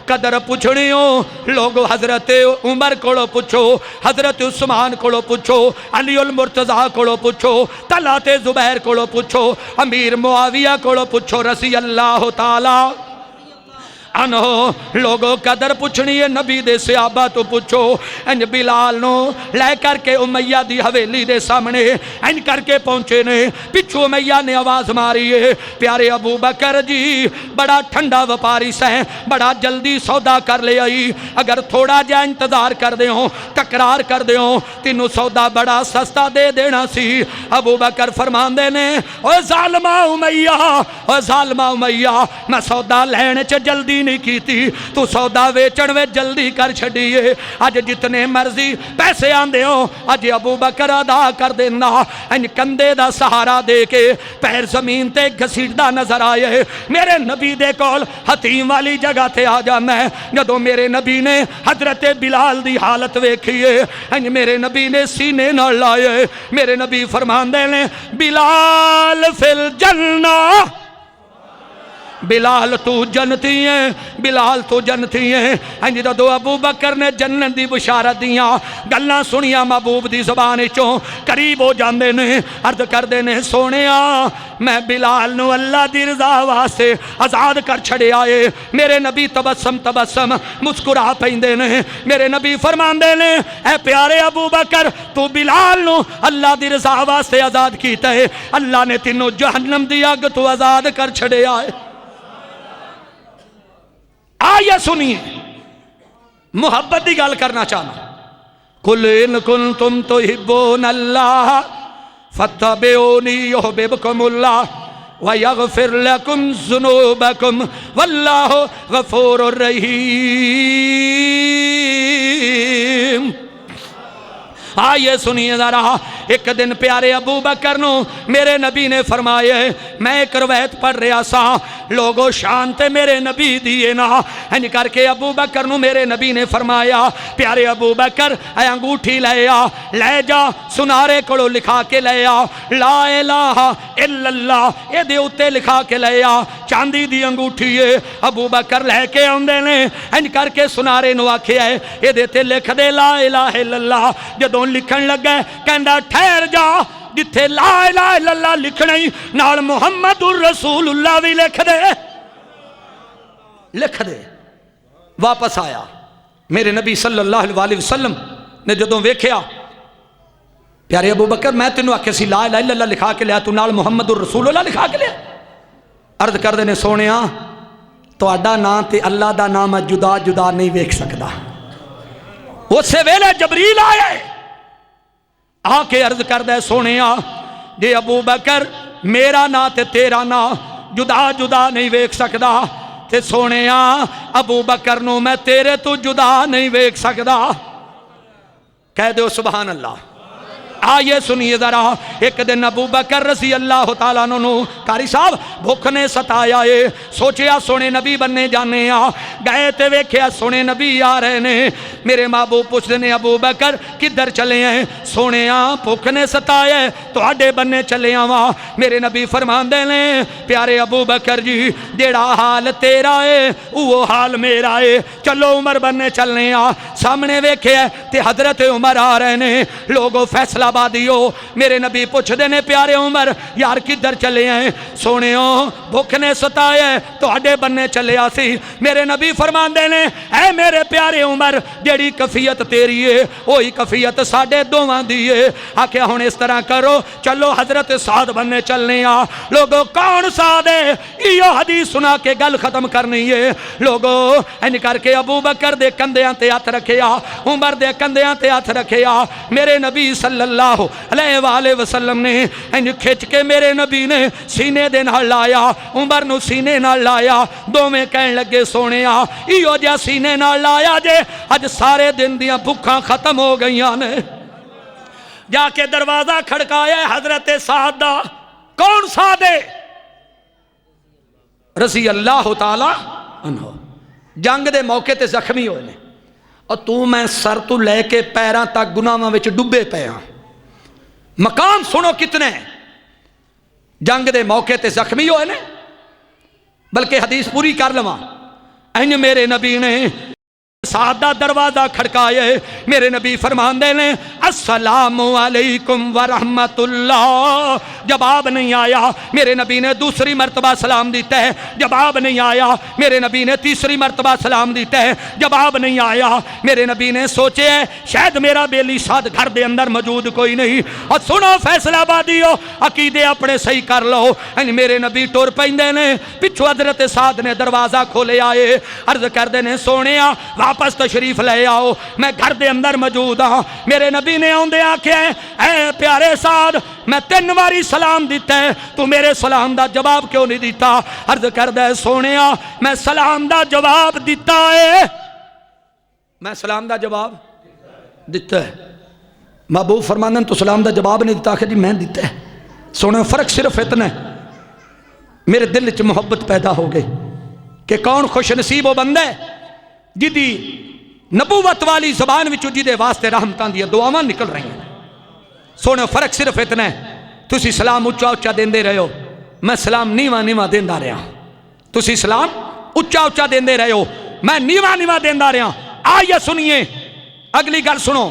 कदर पुछनी हो लोगो हजरत उमर कोलो पुछो, हजरत उस्मान कोलो पुछो, अली उल मुर्तज़ा कोलो पुछो, तलहत ज़ुबैर कोलो पुछो, अमीर मुआविया कोलो पुछो, रज़ी अल्लाह ताला अनो लोगों कदर पुछनी है नबी दे सहाबा तो पुछो। इंज बिलाल नो लै करके उमैया दी हवेली दे सामने इंज करके पहुंचे ने। पिछू उमैया ने आवाज मारी है, प्यारे अबू बकर जी बड़ा ठंडा व्यापारी सै, बड़ा जल्दी सौदा कर ले आई, अगर थोड़ा जा इंतजार कर दे हो, तकरार कर दे हो, तेनू सौदा बड़ा सस्ता दे देना सी। अबू बकर फरमांदे ने, ओ जालिमा उमैया, ओ जालिमा उमैया, मैं सौदा लैण च जल्दी नहीं की, तू सौदा वेचण में जल्दी कर छड़िए। अज जितने मर्जी पैसे आंदे हो अज अबू बकर अदा कर देना। इंज कंधे दा सहारा दे के पैर जमीन ते घसीटदा नजर आए। मेरे नबी दे कोल हतीम वाली जगह ते आ जाना है। जदों मेरे नबी ने हजरत बिलाल दी हालत वेखी है, इंज मेरे नबी ने सीने नाल लाए। मेरे नबी फरमांदे ने, बिलाल फिल जन्ना, बिलाल तू जन्नती है, बिलाल तू जन्नती है। इंज जदों अबू बकर ने जन्नत दी बशारत दियां गल्लां सुनियां महबूब दी ज़बान चों, करीब हो जांदे ने, अर्ज करदे ने, सोनिया मैं बिलाल नू अल्लाह दी रज़ा वास्ते आज़ाद कर छड़िया है। मेरे नबी तबस्सम तबस्सम मुस्कुरा पैंदे ने। मेरे नबी फरमांदे ने, ऐ प्यारे अबू बकर तू बिलाल नू अल्लाह दी रज़ा वास्ते आज़ाद कीता है, अल्लाह ने तेनू जहन्नम दी अग तो आज़ाद कर छड़िया है। आइए सुनिए, मुहब्बत की गल करना चाहना। कुल इन कुंतुम तुहिब्बून अल्लाह फत्तबिऊनी युहब्बुकुमुल्लाह व यगफिर लकुम ज़ुनूबकुम वल्लाहु गफूरुर रहीम। आइए सुनिए जरा। एक दिन प्यारे अबू बकर नू मेरे नबी ने फरमाया, मैं एक रवायत पढ़ रहा सा, लोगों शान ते मेरे नबी दिए ना। इंज करके अबू बकर नू मेरे नबी ने फरमाया, प्यारे अबू बकर अंगूठी ले आ, ले जा सुनारे कोलों लिखा के ले आ, ला इलाहा इल्लल्लाह एदे उत्ते लिखा के ले आ, चांदी दी अंगूठी है। अबू बकर लैके आउंदे ने, इंज करके सुनारे नू आखिया एदे ते लिख दे ला इलाहा इल्लल्लाह। जदों लिखण लगा कहंदा ठहर जा, जिथे ला इलाहा इल्लल्लाह लिखना ही नाल मुहम्मदुर रसूलुल्लाह भी लिख दे, लिख दे। वापस आया मेरे नबी सल्लल्लाहु अलैहि वसल्लम ने जदों वेख्या, प्यारे अबू बकर मैं तेनू आख्या सी ला इलाहा इल्लल्लाह लिखा के लिया, तू नाल मुहम्मदुर रसूलुल्लाह लिखा के लिया। अर्ज करदे ने, सोनिया तुहाडा नाम ते अल्लाह दा नाम जुदा जुदा नहीं वेख सकदा। उस वेले जबरील आया आके अर्ज करदा, सोने जे अबू बकर मेरा ना ते तेरा ना जुदा जुदा नहीं वेख सकदा, ते सोने अबू बकर नू मैं तेरे तो जुदा नहीं वेख सकदा। कह दो सुभान अल्लाह। आइए सुनिए जरा। एक दिन अबू बकर रज़ी अल्लाह तआला अन्हु कारी साहब भुख ने सताया है, सोचिया सोने नबी बनने जाने आ, गए ते वेख्या सोने नबी आ रहे ने। मेरे महबूब पुछदे ने, अबू बकर किधर चले हैं? सोने भुख ने सताया तुहाडे बनने चले आवा। मेरे नबी फरमांदे ने, प्यारे अबू बकर जी जेड़ा हाल तेरा है वो हाल मेरा है, चलो उमर बनने चलने आ। सामने वेख्या ते हजरत उमर आ रहे ने। लोगों फैसला दियो। मेरे नबी पुछदे ने, प्यारे उमर यार किधर चले हैं? सोने भुख ने सताया तुहाडे बनने चले आसी। मेरे नबी फरमांदे ने, ऐ मेरे प्यारे उमर जेड़ी कफियत तेरी है वही कफियत साडे दोवां दी है। आख्या हुण इस तरह करो, चलो हजरत साद बनने चलने आ। लोगों कौन साद है? इहो हदीस सुना के गल खत्म करनी है। लोगों इंज करके अबू बकर दे कंधियां ते हथ रखिया, उमर दे कंधियां ते हथ रखिया। मेरे नबी सल्लल्लाहु अलैहि वसल्लम ने इंज खिंच के मेरे नबी ने सीने दे नाल लाया, उमर नू सीने नाल लाया। दोवें कहन लगे, सोने इहो जिहा सीने नाल लाया जे अज सारे दिन दियां भुखां खत्म हो गईयां ने। जाके दरवाजा खड़काया हजरत साद दा। कौन साद है? रज़ी अल्लाह तआला अन्हु। जंग दे मौके ते जख्मी होए ने और तू मैं सर तू लैके पैरां तक गुनाहां विच डुबे पे हाँ। मकाम सुनो कितने जंग दे मौके ते जख्मी होए ने। बल्कि हदीस पूरी कर लवां, इंज मेरे नबी ने साद दा दरवाजा खड़काए, मेरे नबी फरमांदे ने अस्सलामु अलैकुम व रहमतुल्लाह। जवाब नहीं आया, मेरे नबी ने दूसरी मरतबा सलाम दिता है, जवाब नहीं आया। मेरे नबी ने तीसरी मरतबा सलाम दिता है, जवाब नहीं आया। मेरे नबी ने सोचे शायद मेरा बेली साद घर दे अंदर मौजूद कोई नहीं। और सुनो फैसलाबादियो, अकीदे अपने सही कर लो। मेरे नबी टुर पैंदे ने, पिछू हजरत साद ने दरवाजा खोले आए, अर्ज करते ने सोने वापस तशरीफ ले आओ, मैं घर दे अंदर मौजूद हाँ। मेरे नबी ने आंदे आख्या ऐ प्यारे साद, मैं 3 बारी सलाम दिता है, तू मेरे सलाम दा जवाब क्यों नहीं दिता? अर्ज करदा सोने मैं सलाम दा जवाब दिता है, मैं सलाम दा जवाब दिता है। महबूब फरमांदे तू सलाम दा जवाब नहीं दिता? आखिर जी मैं दिता है। सोने फर्क सिर्फ इतना है, मेरे दिल च मुहब्बत पैदा हो गई कि कौन खुश नसीब वो बंदा है जिदी नबूवत वाली जबान विचों जिदे वास्ते रहमतां दी दुआवां निकल रही हैं। सोने फर्क सिर्फ इतना है, तुसी सलाम उच्चा उच्चा देंदे रहे हो, मैं सलाम नीवा नीवा देंदा रहा। तुसी सलाम उच्चा उच्चा देंदे रहे हो, मैं नीवा नीवा देंदा रहा। आइए सुनिए अगली गल सुनो।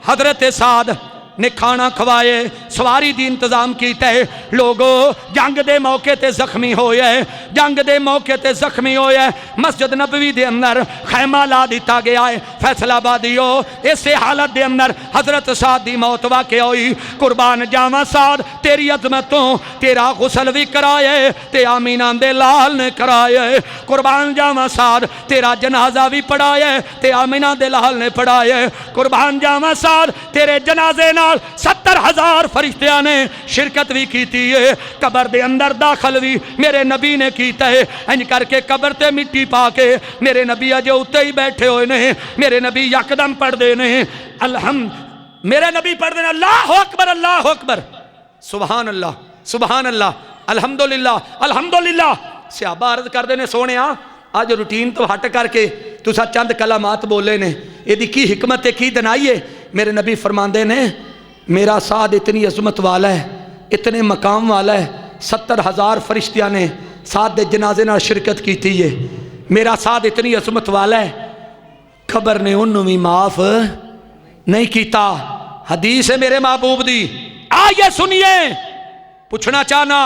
हजरत साद ने खाना खवाए, सवारी दी इंतजाम किया है। लोगो जंग दे मौके ते जख्मी होए, जंग दे मौके ते जख्मी होए, मस्जिद नबवी दे अंदर खैमा ला दिता गया है। फैसलाबादियो इस हालत दे अंदर हजरत साद दी मौत वाक़ हुई। कुर्बान जावा साद, तेरी अजमतों तेरा गुसल भी कराए ते आमीना दे लाल ने कराए। कुर्बान जावा साद, तेरा जनाजा भी पढ़ाए ते आमीना दे लाल ने पढ़ाए। कुर्बान जावा साद, तेरे जनाजे 70,000 फरिश्तियां ने शिरकत भी की है। कबर दे अंदर दाखिल भी मेरे नबी ने किया है। इंज करके कबर ते मिट्टी पा के मेरे नबी अजे उत्ते ही बैठे हुए ने। मेरे नबी यकदम पढ़ते ने मेरे नबी पढ़ते हैं अल्लाह अकबर, अल्लाह अकबर, सुभान अल्लाह, सुभान अल्लाह, अल्हम्दुलिल्लाह, अल्हम्दुलिल्लाह। सहाबा अर्ज करते हैं सोने अज रूटीन तो हट करके तुसा चंद कलामात बोले ने, यदि की हिकमत है की दनाई है? मेरे नबी फरमाते ने मेरा साद इतनी अजमत वाला है, इतने मकाम वाला है, 70,000 फरिश्तियां ने साद दे जनाजे नाल शिरकत की है। मेरा साद इतनी अजमत वाला है, खबर ने उन्होंने भी माफ नहीं किया। हदीस है मेरे महबूब दी। आइए सुनिए, पूछना चाहना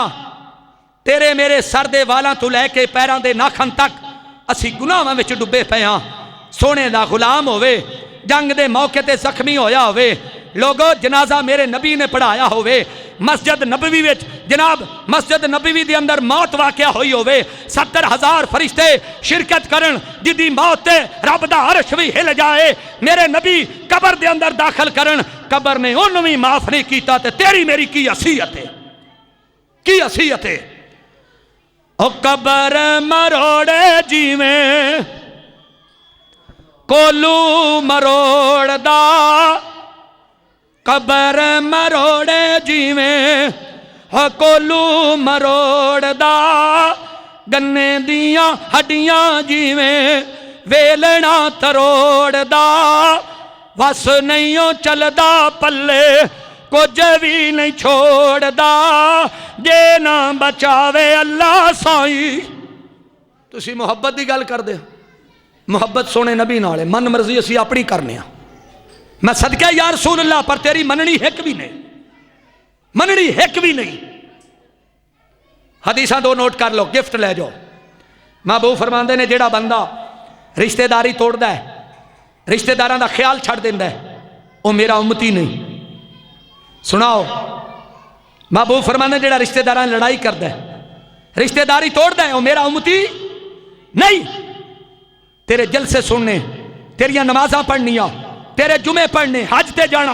तेरे मेरे सर दे वालों तो लैके पैरों के नाखन तक असी गुनाहां विच डुबे पे हाँ। सोने दा गुलाम होवे, जंग दे मौके ते जख्मी होया होवे, लोगो जनाजा मेरे नबी ने पढ़ाया होवे, मस्जिद नबवी विच जनाब मस्जिद नबवी दे अंदर मौत वाक़या हुई होवे, 70,000 फरिश्ते शिरकत करन, जिदी मौत ते रब दा अर्श भी हिल जाए, मेरे नबी कबर दे अंदर दाखिल करन, कबर ने उन्होंने भी माफ नहीं किया। ते तेरी मेरी की हसीयत है, की हसीयत है? ओ कबर मरोड़े जीवें कोलू मरोड़दा, कबर मरोड़े जीवें कोलू मरोड़दा, गन्ने दियां हड्डियां जीवें वेलना तरोड़दा, वस नहीं ओ चलदा पल्ले कुछ भी नहीं छोड़दा, जे ना बचावे अल्लाह साई। तुसी मुहब्बत की गल कर दे, मुहब्बत सोने नबी नाल है, मन मर्जी असी अपनी करने। मैं सदका या रसूल अल्लाह, पर तेरी मननी हिक भी नहीं, मननी हिक भी नहीं। हदीसा 2 नोट कर लो, गिफ्ट ले जाओ। महबूब फरमाते ने जेड़ा बंदा रिश्तेदारी तोड़ता है, रिश्तेदारों का ख्याल छड़ देंदा है, वो मेरा उम्मती नहीं। सुनाओ, महबूब फरमाते जेड़ा रिश्तेदारों लड़ाई करता है, रिश्तेदारी तोड़ता है, वो मेरा उम्मती नहीं। तेरे जलसे सुनने, तेरिया नमाजा पढ़निया, तेरे जुमे पढ़ने, हज ते जाना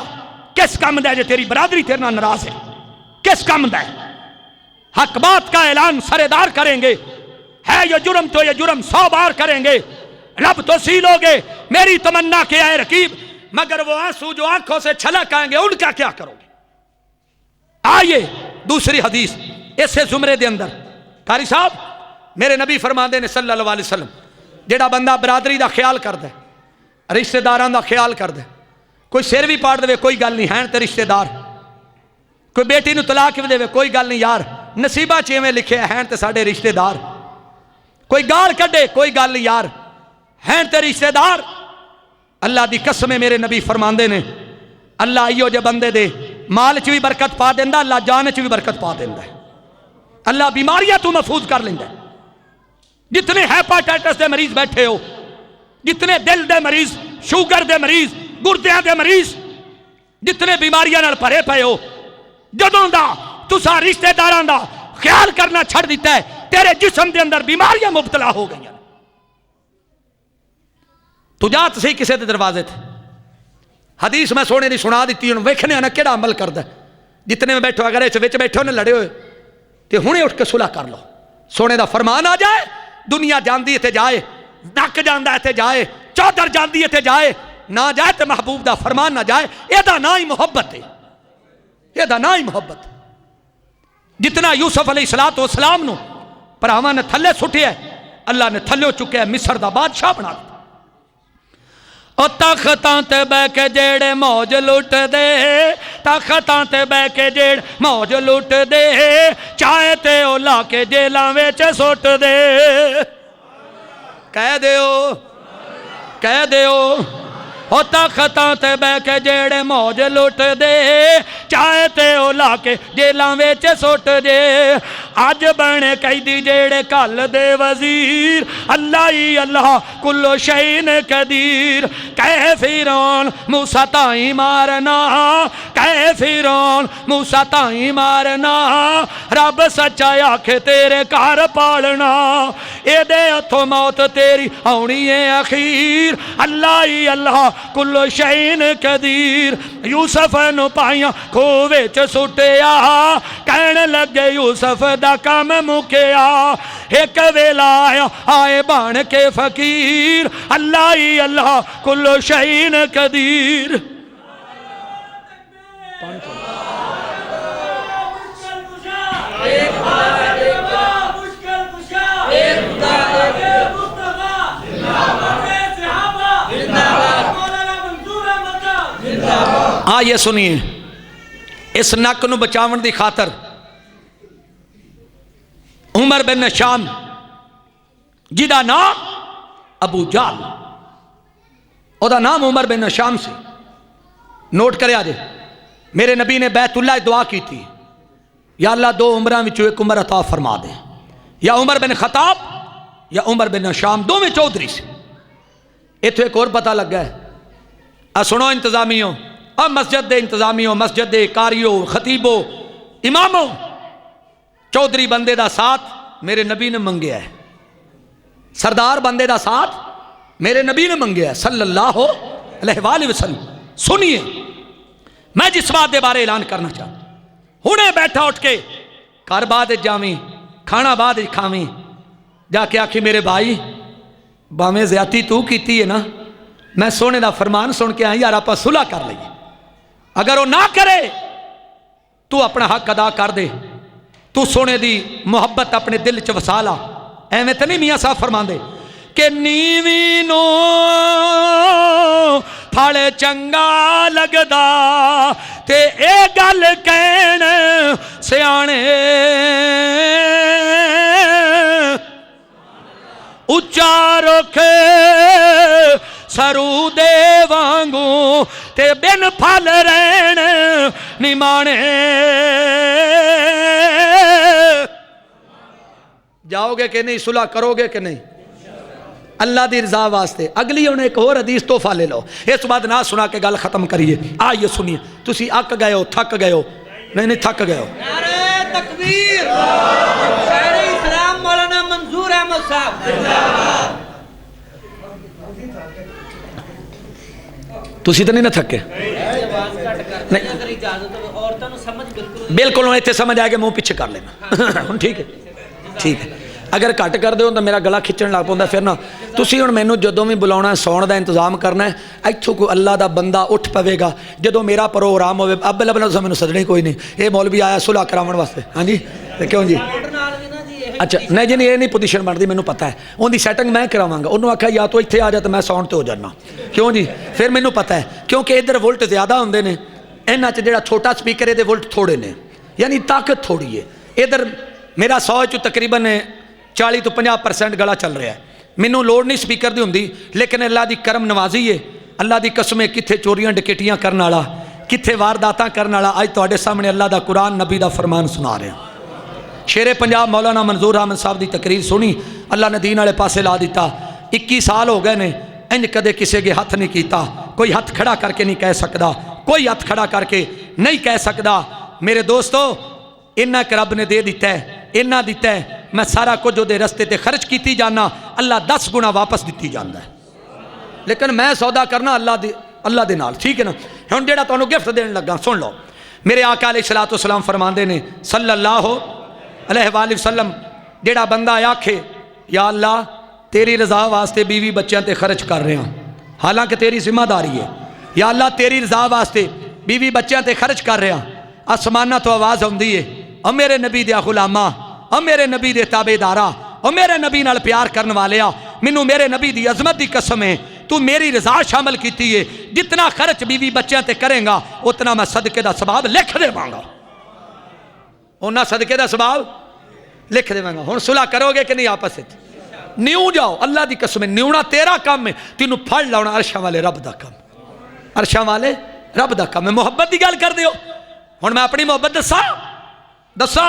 किस काम दा? जे तेरी बरादरी तेरे नाल नाराज है, किस काम दा? हक बात का ऐलान सरेदार करेंगे, है ये जुर्म तो ये जुर्म 100 बार करेंगे, रब तो सी लोगे। मेरी तमन्ना क्या है रकीब, मगर वो आंसू जो आंखों से छलक आएंगे उनका क्या करोगे? आइए दूसरी हदीस इसे जुमरे दे अंदर। कारी साहब, मेरे नबी फरमाते ने सल्लल्लाहु अलैहि वसल्लम, जेड़ा बंदा बरादरी का ख्याल करता है, रिश्तेदारों का ख्याल करता है, कोई सिर भी पाड़ दे कोई गल नहीं, हैं तो रिश्तेदार, कोई बेटी नूं तलाक भी दे कोई गल नहीं यार, नसीबा च इवें लिखे हैं तो साडे रिश्तेदार, कोई गाल कढ़े कोई गल नहीं यार, हैं तो रिश्तेदार, अल्लाह दी कसम है, मेरे नबी फरमांदे ने अल्लाह इहो जे बंदे दे माल च भी बरकत पा देंदा, अल्लाह जान च भी बरकत पा देंदा है, अल्लाह बीमारियां तू महफूज कर लेंदा है। जितने हेपाटाइटिस के मरीज बैठे हो, जितने दिल के मरीज, शुगर के मरीज, गुर्दियां के मरीज, जितने बीमारियां नाल भरे पे हो, जदों दा तुसा रिश्तेदारां दा ख्याल करना छड़ दिता है, तेरे जिस्म के अंदर बीमारियां मुबतला हो गई। तू जा सही किसी के दरवाजे थे, हदीस मैं सोने की सुना दी, हूँ वेखने ना किहड़ा अमल करदा। जितने में बैठो, अगर इस बैठे उन्हें लड़े हुए तो हुणे उठ के सुलह कर लो। सोने का फरमान आ जाए, दुनिया जाती है तो जाए, नक जाता है तो जाए, चौधर जाती है तो जाए, ना जाए तो महबूब का फरमान ना जाए, यदा ना ही मुहब्बत है, यदा ना ही मुहब्बत। जितना यूसुफ अलैहिस्सलाम नूं भरावां ने थले सुटिया, अल्लाह ने थल्ले चुक्या, मिस्र का बादशाह बना दिता। और तख्तां ते बह के जेड़े मौज लुट दे, तख्तां ते बह के जेड़े मौज लुट दे, चाहे ते ओ ला के जेलां विच सुट दे। कह दिओ ओ तख्तां ते बह के जेड़े मौज लुट दे, चाहे ते ओ ला के जेलां विच सुट दे। अज बने कैदी जेड़े कल दे वजीर, अल्लाह ही अल्लाह कुल्लो शैइन कदीर। कह फिरौन मूसा ताई मारना, कह फिरौन मूसा ताई मारना, रब सच्चा आखे तेरे घर पालना, एदे हथों मौत तेरी आउणी है अखीर। अल्लाह ही अल्लाह कुल्लो शैइन कदीर। यूसुफ नूं पाइयां खूह विच सुटिया, कहण लगे यूसुफ दा काम मुकिया। एक वेला आया आए बन के फकीर, अल्लाह ही अल्लाह कुल्लो शैइन कदीर। हाँ ये सुनिए, इस नक नूं बचावन की खातर उमर बिन शाम, जिदा नाम अबू जाल, ओदा नाम उमर बिन शाम से, नोट करे आज, मेरे नबी ने बैतुल्लाह दुआ की थी, या अल्लाह दो उमरां विचों एक उमर अता फरमा दे, या उमर बिन खताब या उमर बिन शाम, दोवें चौधरी से। इत्थों एक और पता लगा है, आ सुनो इंतजामियों, अब मस्जिद दे इंतजामियों, मस्जिद दे कारियों, खतीबों, इमामों, चौधरी बंदे का साथ मेरे नबी ने मंगया है, सरदार बंदे का साथ मेरे नबी ने मंगया है सल्लल्लाहु अलैहि वसल्लम। सुनिए, मैं जिस बात के बारे ऐलान करना चाहता, हुणे बैठा उठ के घर बाद जावी, खाना बाद खावी, जाके आखी मेरे भाई भावें ज्यादती तू की है ना, मैं सोने का फरमान सुन के आई यार, आप सुलह कर लीए। अगर वो ना करे तू अपना हक अदा कर दे, तू सोने दी मुहब्बत अपने दिल च वसा ला। एवें तो नहीं मियाँ साहब फरमांदे कि नीवी नो फल चंगा लगदा, ते ए गल कहण सियाणे, उच्चा रुख सरू दे वांगू, ते बिन फल रहन निमाणे। जाओगे कि नहीं, सुलह करोगे कि नहीं, अल्लाह की रजा वास्ते। अगली उन्हें एक और हदीस तोहफा ले लो, इस बाद ना सुना के गल खत्म करिए। आइए सुनिए, तुसी अक गए हो, थक गए हो, नहीं थक गए हो। नारे तकबीर, शायर इस्लाम मौलाना मंजूर अहमद साहब, तुसी तो नहीं ना थके? बिल्कुल इतने समझ आएगा, मुंह पीछे कर लेना। ठीक है, ठीक है। अगर घट कर दो तो मेरा गला खिंचण लग पौंदा, फिर ना तुसी हुण मैनूं जदों भी बुलाउणा, सौण का इंतजाम करना है, इत्थों कोई अल्लाह का बंदा उठ पवेगा जदों मेरा प्रोग्राम होवे। अब लबना तुसीं मैनूं सदना ही कोई नहीं, ये मौलवी आया सुलह कराउण वास्ते। हाँ जी, क्यों जी? अच्छा नहीं जी, नहीं ये नहीं पोजीशन बनती, मैनूं पता है, उनकी सैटिंग मैं करावांगा। उन्होंने आख्या या तो इत्थे आ जा तो मैं सौण ते हो जाना, क्यों जी? फिर मैनूं पता है, क्योंकि इधर वोल्ट ज़्यादा होंदे ने, इन्हां च जिहड़ा छोटा स्पीकर ये वोल्ट थोड़े ने, यानी ताकत थोड़ी है। इधर मेरा 100 चों तकरीबन 40 to 50% गला चल रहा है। मैनूं लोड़ नहीं स्पीकर की होंदी, लेकिन अल्लाह की करम नवाजी है, अल्लाह की कसम कित्थे चोरियां डकैतियां करने वाला, कित्थे वारदातां करने वाला, अज तुहाडे सामने अल्लाह का कुरान नबी का फरमान सुना रहा। शेरे पंजाब मौलाना मंजूर अहमद साहब की तकरीर सुनी, अल्लाह ने दीन वाले पासे ला दिता। 21 साल हो गए ने, इंज कदे किसी के हथ नहीं किया, कोई हथ खड़ा करके नहीं कह सकता, कोई हथ खड़ा करके नहीं कह सकता। मेरे दोस्तों, इन्ना एक रब ने दे दिता है, इन्ना दिता है, मैं सारा कुछ उहदे रस्ते ते खर्च की जाना, अल्लाह 10 गुणा वापस दिती जाता है। लेकिन मैं सौदा करना अल्लाह दे नाल, ठीक है ना। हुण जिहड़ा तुहानूं गिफ्ट देण लगा, सुन लो। मेरे आका अलैहिस्सलातु वस्सलाम फरमांदे ने सल्लल्लाहु अलैहि वसल्लम, जिहड़ा बंदा आखे या अल्लाह तेरी रज़ा वास्ते बीवी बच्चों ते खर्च कर रहे हैं, हालांकि तेरी जिम्मेदारी है, या अल्लाह तेरी रज़ा वास्ते बीवी बच्चों ते खर्च कर रहे हैं, आसमाना तो आवाज़ आउंदी है, ओ मेरे नबी दे गुलामा, ओ मेरे नबी दे ताबेदारा, ओ मेरे नबी नाल प्यार करने वाले, मैनू मेरे नबी की अजमत की कसम है, तू मेरी रज़ा शामिल की है, जितना खर्च बीवी बच्चों ते करेगा उतना मैं सदके का सवाब लिख देवांगा, उन्ना सदके का सवाब लिख देवांगा। हुण सुलह करोगे कि नहीं आपस में? न्यू जाओ, अल्लाह की कसम, न्यूना तेरा काम है, तेनू फड़ लाना अरशा वाले रब का काम, अरशा वाले रब का काम है। मुहब्बत की गल कर दियो, हुण मैं अपनी मुहब्बत दसा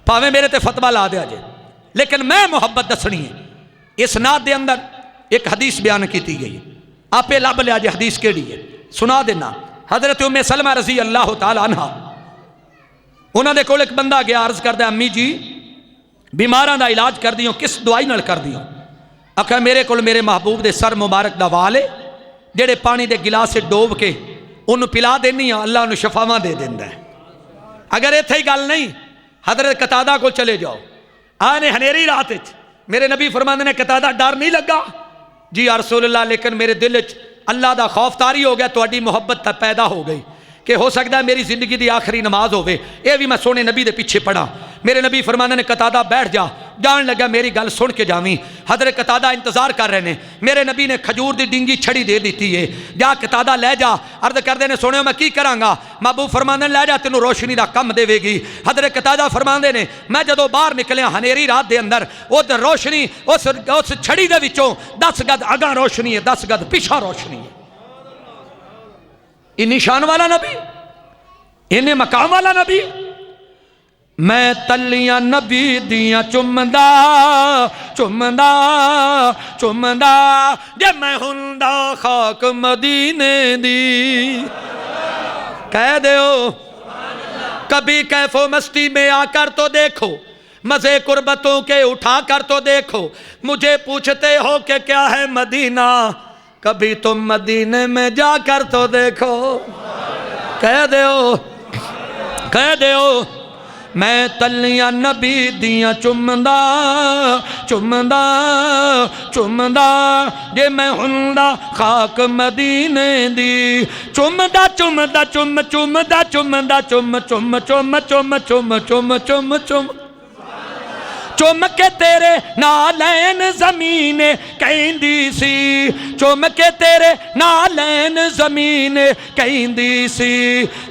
भावें मेरे ते फतवा ला दिया जे, लेकिन मैं मुहब्बत दसनी है। इस नात के अंदर एक हदीस बयान की गई है, आपे लब लिया जे हदीस केड़ी है, सुना देना। हजरत उम्मे सलमा रजी अल्लाह तआला अन्हा, उन्होंने कोल एक बंदा गया, अर्ज करदा अम्मी जी बीमारां दा इलाज कर दियो, किस दवाई नाल कर दियो? आखिर मेरे को मेरे महबूब के सर मुबारक दा वाल है, जेड़े पानी के गिलास डोब के उन्होंने पिला देनी, अल्लाह उन्हें शफावां दे देंदा है। अगर इत्थे ही गल नहीं, हजरत कतादा को चले जाओ, आने हनेरी रात मेरे नबी फरमांदे ने कतादा डर नहीं लगा जी या रसूलल्लाह, लेकिन मेरे दिल च अल्लाह का खौफ तारी हो गया, तुहाडी मुहब्बत पैदा हो गई कि हो सकता है मेरी जिंदगी की आखिरी नमाज होवे, ये भी मैं सोने नबी के पीछे पढ़ा। मेरे नबी फरमाने ने कतादा बैठ जा, जान लगा मेरी गल सुन के जावी। हजरत कतादा इंतजार कर रहे हैं, मेरे नबी ने खजूर की डिंगी छड़ी दे दी है, जा कतादा लै जा। अर्ज करते हैं सुनियो मैं की करांगा? महबूब फरमाने लै जा, तेनों रोशनी का कम देवेगी। हजरत कतादा फरमाते हैं मैं जदों बाहर निकलिया हनेरी रात के अंदर, उधर रोशनी उस छड़ी के विचों 10 गज अगा रोशनी है, 10 गज पिछा रोशनी है। इन निशान वाला नबी, इन्हें मकाम वाला नबी। मैं तलियां नबी दियां चुमदा चुमदा चुमदा, जे मैं हुंदा खाक मदीने दी। कह दो कभी कैफो मस्ती में आकर तो देखो, मजे कुर्बतों के उठा कर तो देखो, मुझे पूछते हो कि क्या है मदीना, कभी तुम मदीने में जाकर तो देखो। कह दो मैं तलियां नबी दियां चुमदा चुमदा चुमदा, जे मैं हुंदा खाक मदीने दी। चुमदा चुमदा चुम चुमदा चुमदा चुम चुम चुम चुम चुम चुम चुम चुम चुम के तेरे नालैन जमीन कहंदी सी, चुम के तेरे नालैन जमीन कहंदी सी।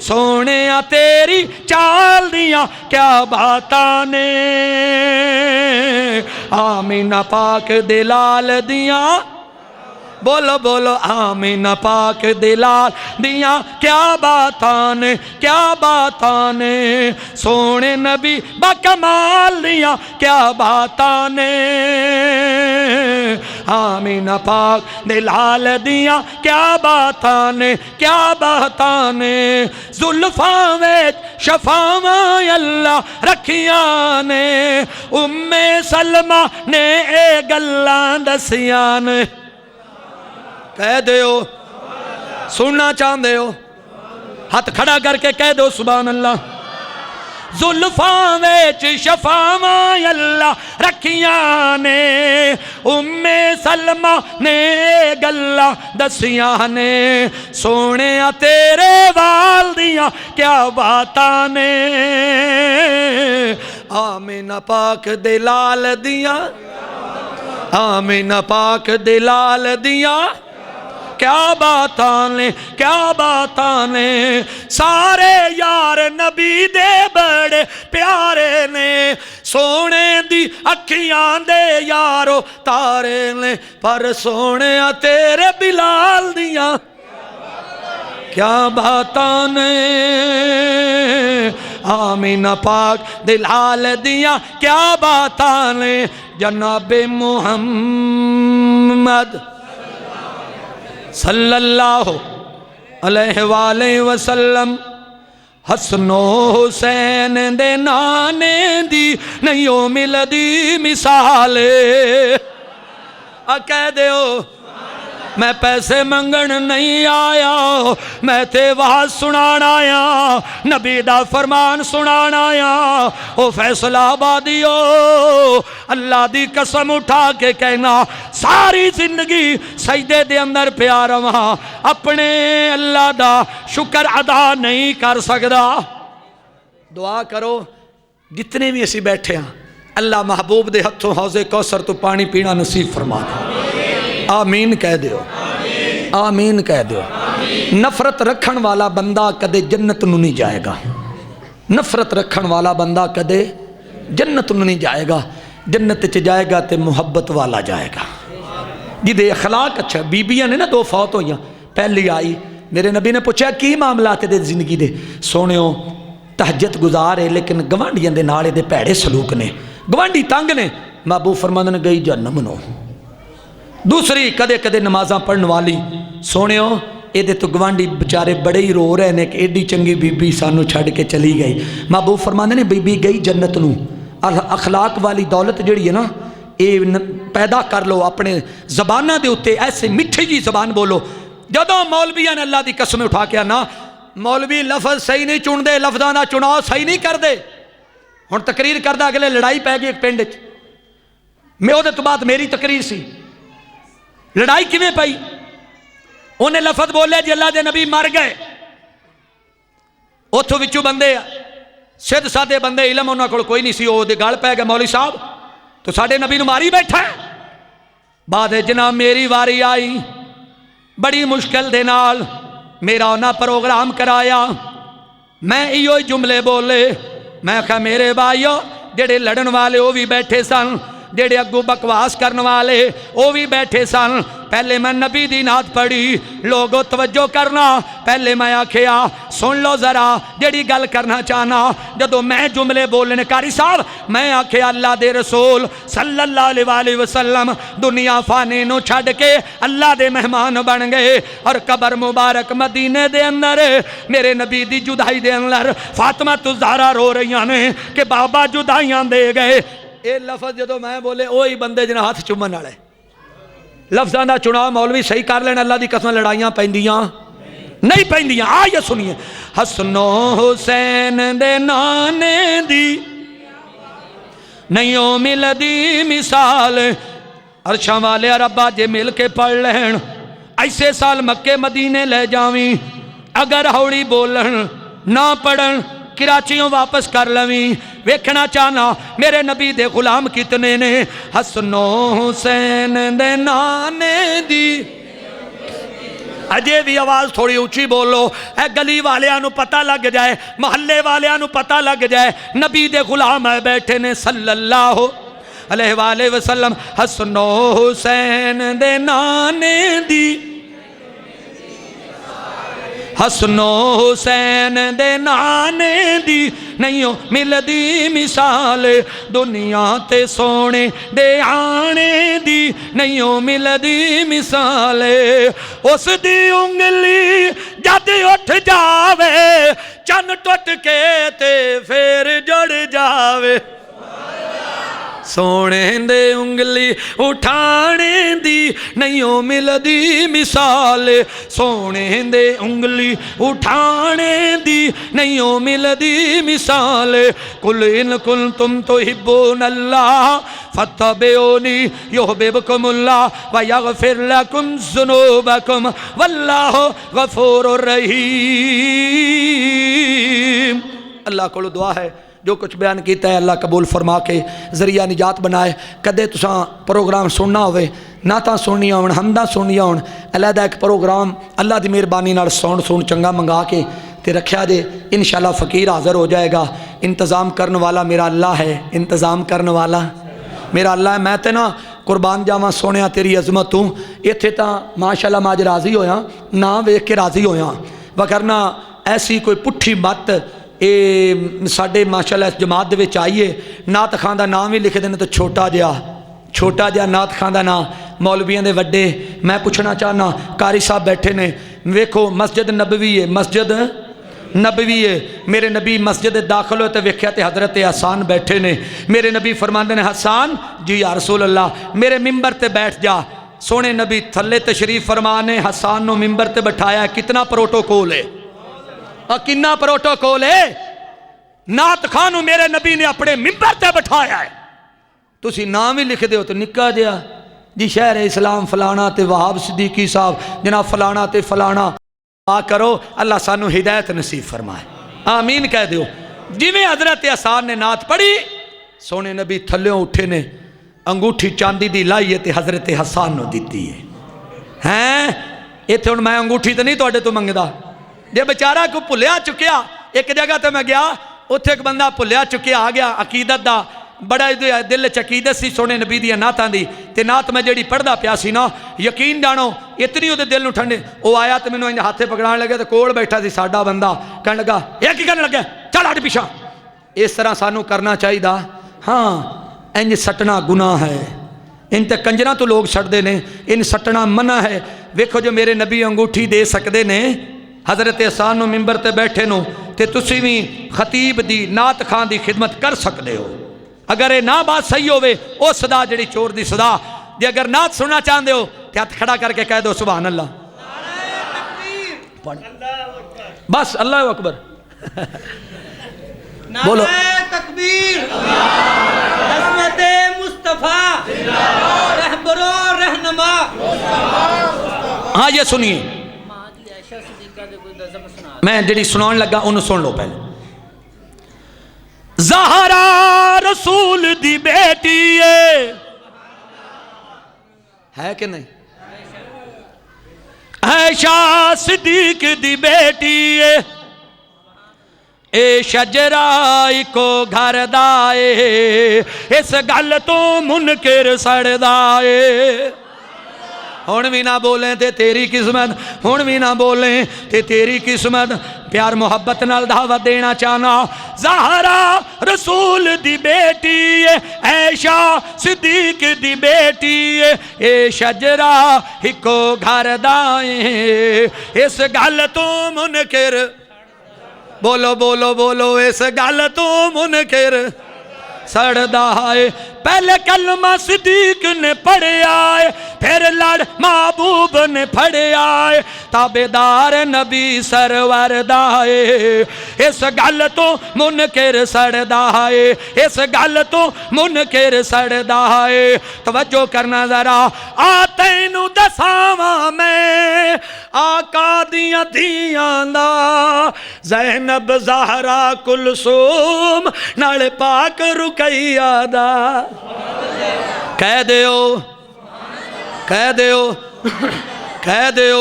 सोने तेरी चाल दियां क्या बातां ने, आमीना पाक दे लाल दियां, बोलो बोलो आमीना पाक दे लाल दियां क्या बातां ने, क्या बातां ने। सोने नबी बाकमाल दियां क्या बातां ने, आमीना पाक दे लाल दियां क्या बातां ने, क्या बातां ने। जुल्फां विच शफावां अल्लाह रखियां ने, उम्मे सलमा ने ए गल्लां दसियां ने। कह दो सुनना चाहते हो, हाथ खड़ा करके कह दो सुभान अल्लाह। जुल्फां विच शफावां अल्लाह रखियां ने, उम्मे सलमा ने गल्लां दसियां ने। सोने तेरे वाल दियां क्या बातां ने, आमीना पाक दे लाल दियां, आमीना पाक दे लाल दियां क्या बातां ने, क्या बातां ने। सारे यार नबी दे बड़े प्यारे ने, सोने दी अखियां दे यारो तारे ने, पर सोने तेरे बिलाल दियां क्या बातां ने, आमीना पाक दिलाल दियां क्या बातां ने, जनाबे मुहम्मद सल्लल्लाहु अलैहि वसल्लम हसनो हुसैन दे नाने दी नहीं ओ मिलदी मिसाल। कह दो मैं पैसे मंगण नहीं आया, मैं ते वाज सुनाण आया, नबी दा फरमान सुनाण आया। ओ फैसलाबादियो अल्लाह दी कसम उठा के कहना सारी जिंदगी सजदे दे अंदर प्या रवां, अपने अल्लाह दा शुक्र अदा नहीं कर सकदा। दुआ करो जितने भी असी बैठे हाँ अल्लाह महबूब दे हथों हौजे कौसर तो पानी पीना नसीब फरमा दे। आमीन कह दो, आमीन कह दो। नफरत रखन वाला बंदा कदे जन्नत नूं नहीं जाएगा, नफरत रखन वाला बंदा कदे जन्नत नूं नहीं जाएगा। जन्नत च जाएगा तो मुहब्बत वाला जाएगा, जिदे अखलाक अच्छा। बीबियां ने ना दो फौत होइयां, पहली आई मेरे नबी ने पूछा की मामला तेरे जिंदगी दे, सोनियो तहज्जुद गुजार है लेकिन गवांढियां दे नाल इहदे भैड़े सलूक ने, गवांढी तंग ने। महबूब फरमांदे ने गई जहन्नम नो। दूसरी कदे कदे नमाज़ां पढ़न वाली, सोनियो ये तो गवांढी बेचारे बड़े ही रो रहे हैं कि एडी चंगी बीबी सानू छड़ के चली गई। महबूब फरमांदे ने बीबी गई जन्नत नूं। अखलाक वाली दौलत जिहड़ी है ना ये पैदा कर लो अपने जबाना दे उत्ते, ऐसे मिठी जी जबान बोलो। जदों मौलवियां ने अल्लाह की कसम उठा के आना मौलवी लफज सही नहीं चुनते, लफजां दा चुनाव सही नहीं करते। हुण तकरीर करदा अगले लड़ाई पै गई एक पिंड च, मैं उहदे तो बाद मेरी तकरीर सी। लड़ाई किवें पई, उन्हें लफज बोले जी अल्लाह दे नबी मर गए। उथों विचों बंदे सिद्ध सादे बंदे, इलम उन्हां कोल कोई नहीं सी, ओहदे गल पै गए मौलवी साहब तो साडे नबी नूं मारी बैठा है। बाद जनाब मेरी वारी आई, बड़ी मुश्किल दे नाल मेरा उन्हां प्रोग्राम कराया। मैं इहो ही जुमले बोले, मैं कहा मेरे भाईओ जेड़े लड़न वाले वो भी बैठे सन, जेड़े अगों बकवास करने वाले वो भी बैठे सन। पहले मैं नबी दी नात पढ़ी, लोगों तवज्जो करना। पहले मैं आखिया सुन लो जरा जेड़ी गल करना चाहना। जदों मैं जुमले बोलने कारी साहब मैं आखिया अल्लाह दे रसूल सल्लल्लाहु अलैहि वसल्लम दुनिया फाने नूं छड्ड के अल्लाह दे मेहमान बन गए और कबर मुबारक मदीने दे अंदर मेरे नबी दी जुदाई दे अंदर फातिमा तो ज़हरा रो रही ने कि बाबा जुदाइयां दे गए। ये लफज जो मैं बोले वही बंदे जिन्हें हाथ चुमन वाले। लफ्जां का चुनाव मौलवी सही कर लेना, अल्लाह की कसम लड़ाइयां पैंदियां नहीं पैंदियां। आ ये सुनिए हसनो हुसैन दे नाने दी नहीं ओ मिलदी मिसाल। अरशां वाले रब्बा जे मिल के पढ़ लैन ऐसे साल मक्के मदीने ले जावी, अगर हौली बोलन ना पढ़न कराचियों वापस कर लवी। वेखना चाहना मेरे नबी दे गुलाम कितने ने। हसनो हुसैन दे नाने दी, अजे भी आवाज थोड़ी ऊंची बोलो, ए गली वालियां नू पता लग जाए, महल्ले वालियां नू पता लग जाए नबी दे गुलाम है बैठे ने सल्लल्लाहु अलैहि वसल्लम। हसनो हुसैन दे नाने दी, हसनो हुसैन दे नाने दी नहीं मिलदी मिसाल। दुनिया ते सोने दे आने दी नहीं मिलदी मिसाल। उस दी उंगली जद उठ जावे चन टुट के ते फिर जुड़ जावे। सोने दे उंगली उठाने दी नहीं मिलदी मिसाल। सोने दे उंगली उठाने दी नहीं मिलदी मिसाल। कुल इन कुल तुम तो हिब्बून अल्लाह फत्तबिऊनी युहब्बुकुमुल्लाह व यगफिर लकुम ज़ुनूबकुम वल्लाहु गफूरुर रहीम। अल्लाह को दुआ है जो कुछ बयान किया है अल्लाह कबूल फरमा के जरिया निजात बनाए। कदे तुसा प्रोग्राम सुनना होवे ना तो सुनिया हो हमदा सुनिया हो अलहदा एक प्रोग्राम अल्लाह की मेहरबानी नाल साउंड सुन चंगा मंगा के तो रखा जे, इंशाअल्लाह फ़कीर हाज़र हो जाएगा। इंतज़ाम करने वाला मेरा अल्लाह है, इंतज़ाम करने वाला मेरा अल्लाह है। मैं तो ना कुर्बान जावा सोने तेरी अजमत तू, इत्थे तो माशाअल्लाह मैं अज राज़ी होया, ना वेख के राज़ी होया, वरना ऐसी कोई पुट्ठी मत ये साढ़े माशाअल्लाह इस जमात दे विच आई है। नात खां दा नाम भी लिख देने तो छोटा जिहा नात खां दा नाम, मौलवियां दे वड्डे। मैं पूछना चाहना कारी साहब बैठे ने, वेखो मस्जिद नबवी है, मस्जिद नबवी है, मेरे नबी मस्जिद दाखिल हो तो वेख्या तो हज़रत हसन बैठे ने। मेरे नबी फरमाते ने हसन जी या रसूल अल्लाह मेरे मिंबर ते बैठ जा। सोने नबी थले तशरीफ फरमाने हसन नो मिंबर ते बैठाया। कितना प्रोटोकॉल है और कितना प्रोटोकॉल है। नात खान मेरे नबी ने अपने मिंबर ते बैठाया है। तुसी नाम ही लिख दो तो निक्का जिहा जी शहर इस्लाम फलाना ते वहाब सिद्दीकी साहब जनाब फलाना ते फलाना आ करो। अल्लाह सानू हिदायत नसीब फरमाए, आमीन कह दो। जिमें हजरत हसन ने नात पढ़ी, सोने नबी थल्यों उठे ने, अंगूठी चांदी दी लाई है ते हजरत हसन नू दिती है। हैं इत्थे हुण मैं अंगूठी तो नहीं तुहाडे तो मंगदा, जे बेचारा कोई भुलिया चुकिया। एक जगह तो मैं गया, उत्थे एक बंदा भुलिया चुकिया आ गया अकीदत दा, बड़ा दिल च अकीदत सी सोने नबी दियां नातां दी, ते नात मैं जिहड़ी पढ़दा पिया सी ना, यकीन जानो इतनी उहदे दिल नूं ठंडे। वो आया तो मैनूं इंज हाथे पकड़ाण लगे तो कोल बैठा सी साडा बंदा, कहण लगा यह की करन लग्या, चल हट पिछा। इस तरह सानू करना चाहिए। हाँ इंज सटना गुनाह है, इन ते कंजरां तो लोग छड्डदे ने, इन सटना मना है। वेखो जो मेरे नबी अंगूठी दे सकते ने हज़रत हसन नूं मिंबर ते बैठे नो, ते तुसीं भी खतीब दी नात खां दी खिदमत कर सकते हो। अगर ये ना बात सही होवे ओ सदा जड़ी चोर दी सदा, जे अगर नात सुनना चाहते हो तो हथ खड़ा करके कह दो सुभान अल्लाह, बस अल्लाह अकबर बोलो तकबीर अज़मत मुस्तफा रहबरो रहनुमा। हाँ ये सुनिए, मैं जी सुनाने लगा उन्होंने सुन लो पहले। ज़हरा रसूल दी बेटी है कि नहीं, ऐशा सिद्दीक दी बेटी ए शजरा इको घर दाए, इस गल तो मुनकिर सड़दा ए। हुण भी ना बोलें ते तेरी किस्मत, हुण भी ना बोलें ते तेरी किस्मत। प्यार मुहब्बत नाल दावत देना चाहना। ज़हरा रसूल दी बेटी ऐशा सिद्दीक दी बेटी ए शजरा इको घर दाए, इस गल तो मुनकिर, बोलो बोलो बोलो, इस गल तो मुनकिर सड़दा है। पहले कलमा सिद्दीक ने पढ़िया है, फिर लड़ महबूब ने फड़िया है, ताबेदार नबी सरवर दा है, इस गल तो मुनकिर सड़दा है, इस गल तो मुनकिर सड़दा है। तवज्जो करना जरा, आ तैनू दसावा मैं आका दियां धियां दा, ज़ैनब ज़हरा कुलसूम नाल पाक रुकैया दा। कह दियो कह दियो कह दियो,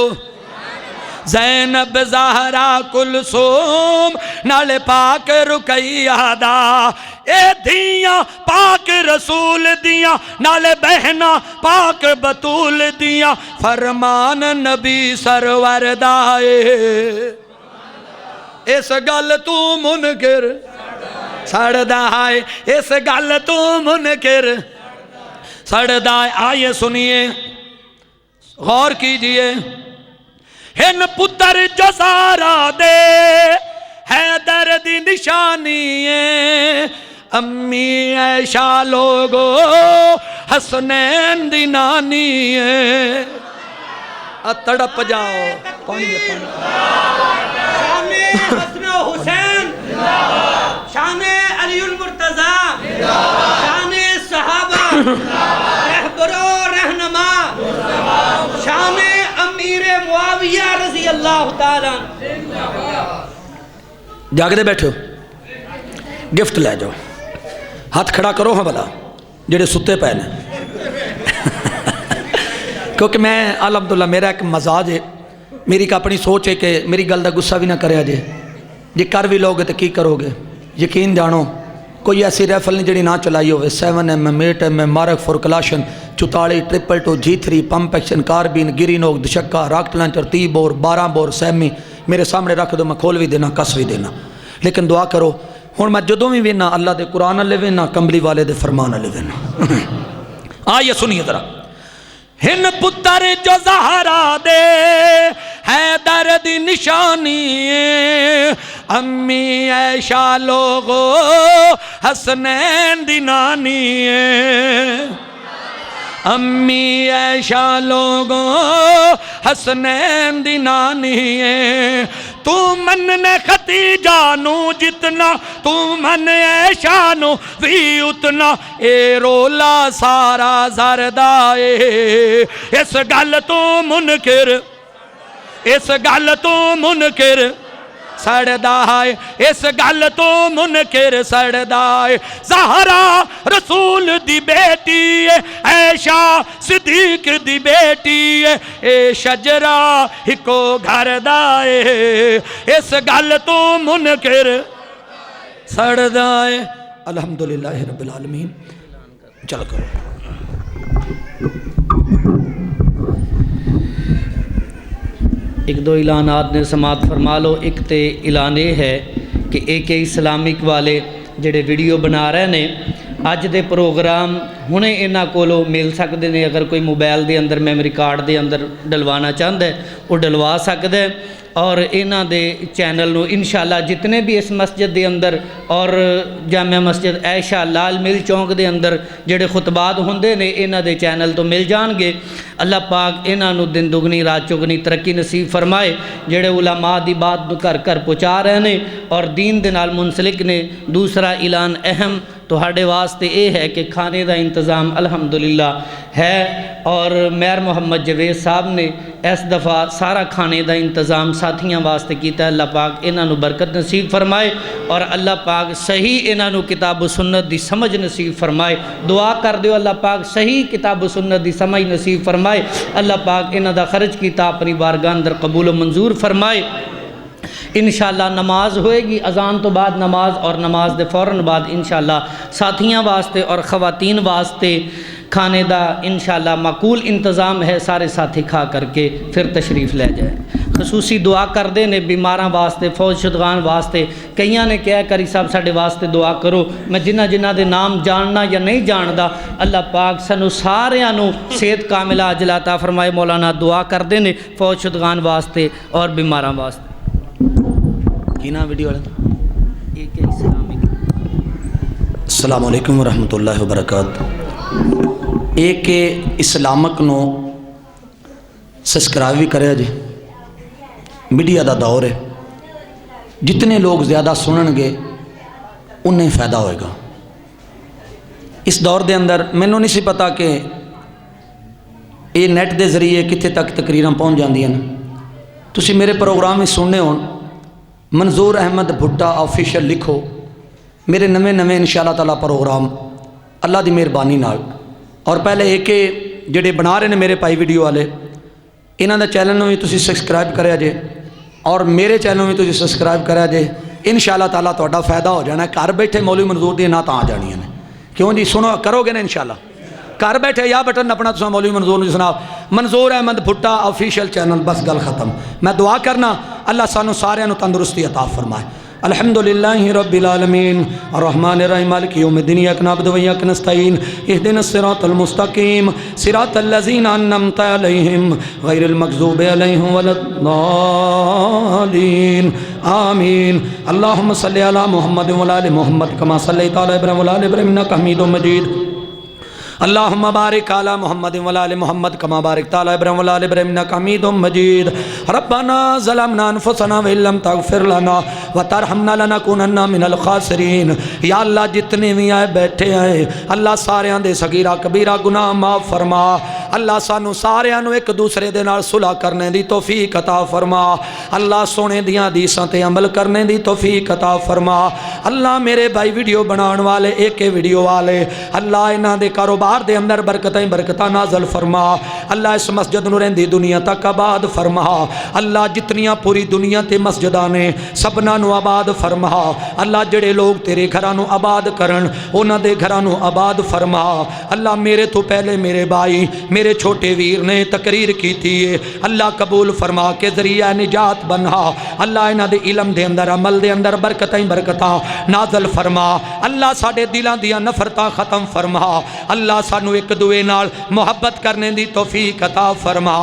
ज़ैनब ज़हरा कुलसूम नाल पाक रुकैया दा, ए धियां पाक रसूल दियां नाल बहना पाक बतूल दियां, फरमान नबी सरवर दा ए, इस गल तू मुनकिर सड़दा है, इस गल तू मुनकिर सड़दा है। आइए सुनिए गौर कीजिए, हिन पुत्र जो सारा दे हैदर दी निशानी है, अम्मी ऐशा लोगो हसनैन दी नानी है। तड़प जाओ पानी शाने हसन हुसैन, शाने अलीउल मुर्तज़ा, शाने सहाबा, रहबरो रहनुमा, शाने अमीर मुआविया रज़ी अल्लाह ताला। जागदे बैठो, गिफ्ट ले जाओ, हाथ खड़ा करो हाँ भला जेडे सुते पे ने क्योंकि मैं अलहमदुल्ला मेरा एक मजाज है, मेरी एक अपनी सोच है कि मेरी गल का गुस्सा भी ना करे जे, जे कर भी लोगे तो की करोगे? यकीन जानो कोई ऐसी राइफल नहीं जी ना चलाई हो 7mm 8mm मारक फॉर कलाशन 44 222 G3 पंप एक्शन कारबीन गिरीनोक दशक्का rocket launcher 30 bore 12 bore semi मेरे सामने रख दो, मैं खोल भी देना कस भी देना। लेकिन दुआ करो हुण मैं जदों भी वेना अल्लाह के कुरान वाले वेना कंबली वाले दे फरमान वाले वेना। आइए सुनिए जरा। हिन पुत्र जो ज़हरा दे हैदर दी निशानी, अम्मी ऐशा लोगो हसनैन दी नानी, अम्मी ऐशा लोगो हसनैन दी नानी। तू मन ने खतीजा नू जितना, तू मन ऐशा नू भी उतना, ए रोला सारा जरदा ए। इस गल तू मुनकिर, इस गल तू मुनकिर सड़दा है, इस गल तो मुनकिर सड़दा है। ज़हरा रसूल दी बेटी है, ऐशा सिद्दीक दी बेटी है, ए शजरा हिको घर दा है। इस गल तो मुनकिर सड़दा है। अल्हम्दुलिल्लाह रब्बिल आलमीन। चल करो। एक दो ऐलानात ने समात फरमा लो। एक तो ऐलान ये है कि AK इस्लामिक वाले जेडे वीडियो बना रहे ने अज दे प्रोग्राम हुणे इन्हां कोलों मिल सकते हैं। अगर कोई मोबाइल के अंदर मैमरी कार्ड के अंदर डलवाना चाहता है वो डलवा सकता है। और इन्हां दे चैनल नूं इंशाअल्लाह जितने भी इस मस्जिद के अंदर और जामिया मस्जिद ऐशा लाल मिल चौंक के अंदर जेडे खुतबात होंदे ने इन्हां दे चैनल तो मिल जाणगे। अल्लाह पाक इन्हां नूं दिन दुगनी रात चौगनी तरक्की नसीब फरमाए। जेडे उलमा दी बात घर घर पहुँचा रहे हैं और दीन दे नाल मुंसलिक ने। दूसरा ऐलान अहम तुहाडे वास्ते ये है कि खाने का इंतज़ाम अल्हम्दुलिल्लाह है और मेयर मोहम्मद जवेद साहब ने इस दफ़ा सारा खाने का इंतज़ाम साथियों वास्ते किया। अल्लाह पाक इन्हों बरकत नसीब फरमाए और अल्लाह पाक सही इन्हों किताब सुन्नत की समझ नसीब फरमाए। दुआ कर दो अल्लाह पाक सही किताब सुन्नत की समझ नसीब फरमाए। अल्लाह पाक इन्हों का खर्च किया अपनी बारगाह अंदर कबूल मंजूर फरमाए। इंशाअल्लाह नमाज होएगी अजान तो बाद नमाज और नमाज के फ़ौरन बाद इंशाअल्लाह साथियों वास्ते और ख़वातीन वास्ते खाने का इंशाअल्लाह माकूल इंतज़ाम है। सारे साथी खा करके फिर तशरीफ़ ले जाए। खसूसी दुआ करते हैं बीमारां वास्ते फौज शुदगान वास्ते। कई ने कहा करी साहब साडे वास्ते दुआ करो। मैं जिन्हां दे नाम जानना या नहीं जानता अल्लाह पाक सानू सारियां नू सेहत कामिला अजला अता फरमाए। मौलाना दुआ करते हैं फौज शुदगान वास्ते और बीमारां वास्ते। की ना वीडियो वाले AK इस्लामिक। अस्सलाम वालेकुम व रहमतुल्लाहि व बरकातहू। AK इस्लामिक नो सब्सक्राइब भी करे जी। मीडिया का दौर है, जितने लोग ज़्यादा सुनणगे उन्हें फ़ायदा होएगा। इस दौर के अंदर मैनू नहीं सी पता कि ये नैट के जरिए कित्थे तक तकरीरां पहुँच जांदियां। तुसीं मेरे प्रोग्राम में सुनने हो मंजूर अहमद भुट्टा ऑफिशियल लिखो। मेरे नवे नवे इंशाअल्लाह ताला प्रोग्राम अल्लाह की मेहरबानी नाल। और पहले AK जेडे बना रहे हैं मेरे भाई वीडियो वाले इन्हां दा चैनल नूं भी तुसीं सबसक्राइब करिया जे और मेरे चैनल में तुसीं सबसक्राइब करिया जे। इंशाअल्लाह ताला तुहाडा फायदा हो जाना। घर बैठे मौलवी मंजूर दी ना आ जानियां ने। क्यों जी सुनो करोगे ना इंशाअल्लाह। घर बैठे या बटन अपना तुम मौलवी मंजूर नूं सुनाओ मंजूर अहमद भुट्टा ऑफिशियल चैनल बस गल खत्म। मैं दुआ करना अल्लाह सानू सारियां नूं तंदुरुस्ती अता फरमाए। अल्हम्दुलिल्लाहि रब्बिल आलमीन अर्रहमानिर रहीम मालिकि यौमिद्दीन इय्याका नअबुदु व इय्याका नस्तईन इहदिनस सिरातल मुस्तकीम सिरातल लज़ीना अन्अमता अलैहिम गैरिल मग़ज़ूबि अलैहिम वलद्दालीन आमीन। अल्लाहुम्मा सल्लि अला मुहम्मद व अला आलि मुहम्मद कमा सल्लैता अला इब्राहीम व अला आलि इब्राहीम इन्नका हमीदुम मजीद। अल्लाहुम्मा बारिक अला मुहम्मद व अला आलि मुहम्मद कमा बारकता अला इब्राहीम व अला आलि इब्राहीम इन्नका हमीदुम मजीद। रब्बना ज़लमना अनफुसना व इल्लम तग़फिर लना व तरहमना लनकुनन्ना मिनल खासिरीन। या अल्लाह जितने भी आए बैठे हैं अल्लाह सारियां दे सगीरा कबीरा गुनाह माफ़ फरमा। अल्लाह सानू सारियां नू एक दूसरे दे नाल सुलह करने दी तौफीक अता फरमा। अल्लाह सोने दियां हदीसां ते अमल करने दी तौफीक अता फरमा। अल्लाह मेरे भाई वीडियो बनाने वाले एक वीडियो वाले अल्लाह इन्हां दे कारोबार दे अंदर बरकतां नाज़िल फरमा। अल्लाह इस मस्जिद नूं रहिंदी दुनिया तक आबाद फरमा। अल्लाह जितनियां पूरी दुनिया ते मस्जिदां ने सबना नूं आबाद फरमा। अल्लाह जेड़े लोग तेरे घरां नूं आबाद करन उन्हां दे घरां नूं आबाद फरमा। अल्लाह मेरे तो पहले मेरे भाई मेरे छोटे वीर ने तकरीर की थी, अल्लाह कबूल फरमा के जरिया निजात बना। अल्लाह इन्हां दे इलम दे अंदर अमल दे अंदर बरकतां नाज़िल फरमा। अल्लाह साडे दिलां दियां नफरतां खत्म फरमा। अल्लाह सानू एक दूए नाल मुहब्बत करने दी तौफीक अता फरमा।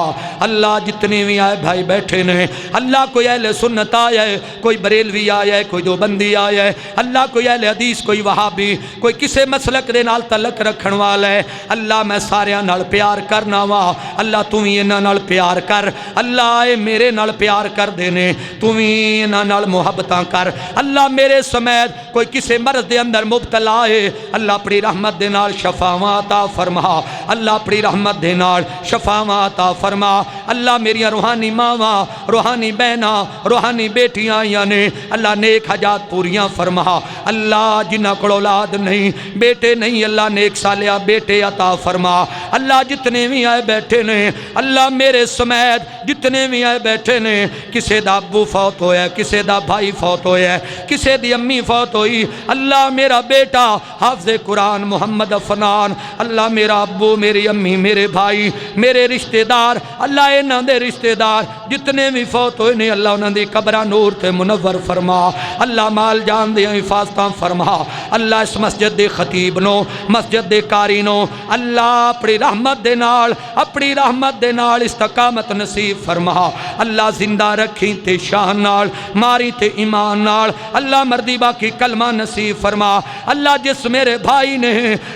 अल्लाह जितने भी आए भाई बैठे ने अल्लाह कोई अहले सुन्नत आया है, कोई बरेलवी आया है, कोई देवबंदी आया है, अल्लाह कोई अहले हदीस, कोई वहाबी, कोई किसे मसलक दे नाल तलक रखण वाला है। अल्लाह मैं सारियां नाल प्यार करना वा। अल्लाह तू भी इन्हां नाल प्यार कर। अल्लाह ये मेरे नाल प्यार कर देने, तू भी इन्हां नाल मुहब्बतां कर। अल्लाह मेरे समेत कोई किसे मर्ज दे अंदर मुबतला है, अल्लाह अपनी रहमत दे नाल शफावां अता फरमा। अल्लाह अपनी रहमत दे नाल शफावां अता फरमा। अल्लाह मेरियां रूहानी मावां, रूहानी बहना, रूहानी बेटियां आईयां ने, अल्लाह नेक हजात पूरियां फरमा। अल्लाह जिन्हां कोल औलाद नहीं, बेटे नहीं, अल्लाह नेक सालिया बेटे अता फरमा। अल्लाह जितने भी आए बैठे ने अल्लाह मेरे समेत जितने भी आए बैठे ने, किसे दा अब्बू फौत होया, किसे दा भाई फौत होया, किसे दी अम्मी फौत होई, अल्लाह मेरा बेटा हाफ़िज़े कुरान मोहम्मद अफनान, अल्लाह मेरा अब्बू, मेरी अम्मी, मेरे भाई, मेरे रिश्तेदार, अल्लाह इन्हां दे रिश्तेदार जितने भी फौत होए ने अल्लाह उन्हां दी कब्रां नूर ते मुनव्वर फरमा। अल्लाह माल जान दियां हिफाजतां फरमा। अल्लाह इस मस्जिद दे खतीब नो, मस्जिद दे कारी नो अल्लाह अपनी रहमत दे नाल, अपनी रहमत दे नाल इस्तकामत नसीब फरमा। अल्लाह जिंदा रखी ते शान नाल, मारी ते ईमान नाल, अल्लाह मर्दी बाकी कलमा नसीब फरमा। अल्लाह जिस मेरे भाई ने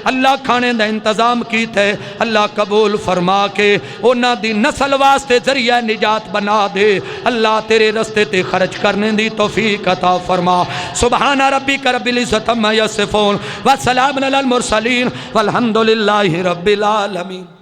अल्लाह खाने का इंतजाम किया, अल्लाह कबूल फरमा के उन्हां दी नस्ल वास्ते जरिया निजात बना दे। अल्लाह तेरे रस्ते ते खर्च करने दी तौफीक अता फरमा। सुबहाना रब्बिक रब्बिल इज्जति अम्मा यसिफून व सलामुन अलल मुरसलीन वल्हम्दुलिल्लाहि रब्बिल आलमीन।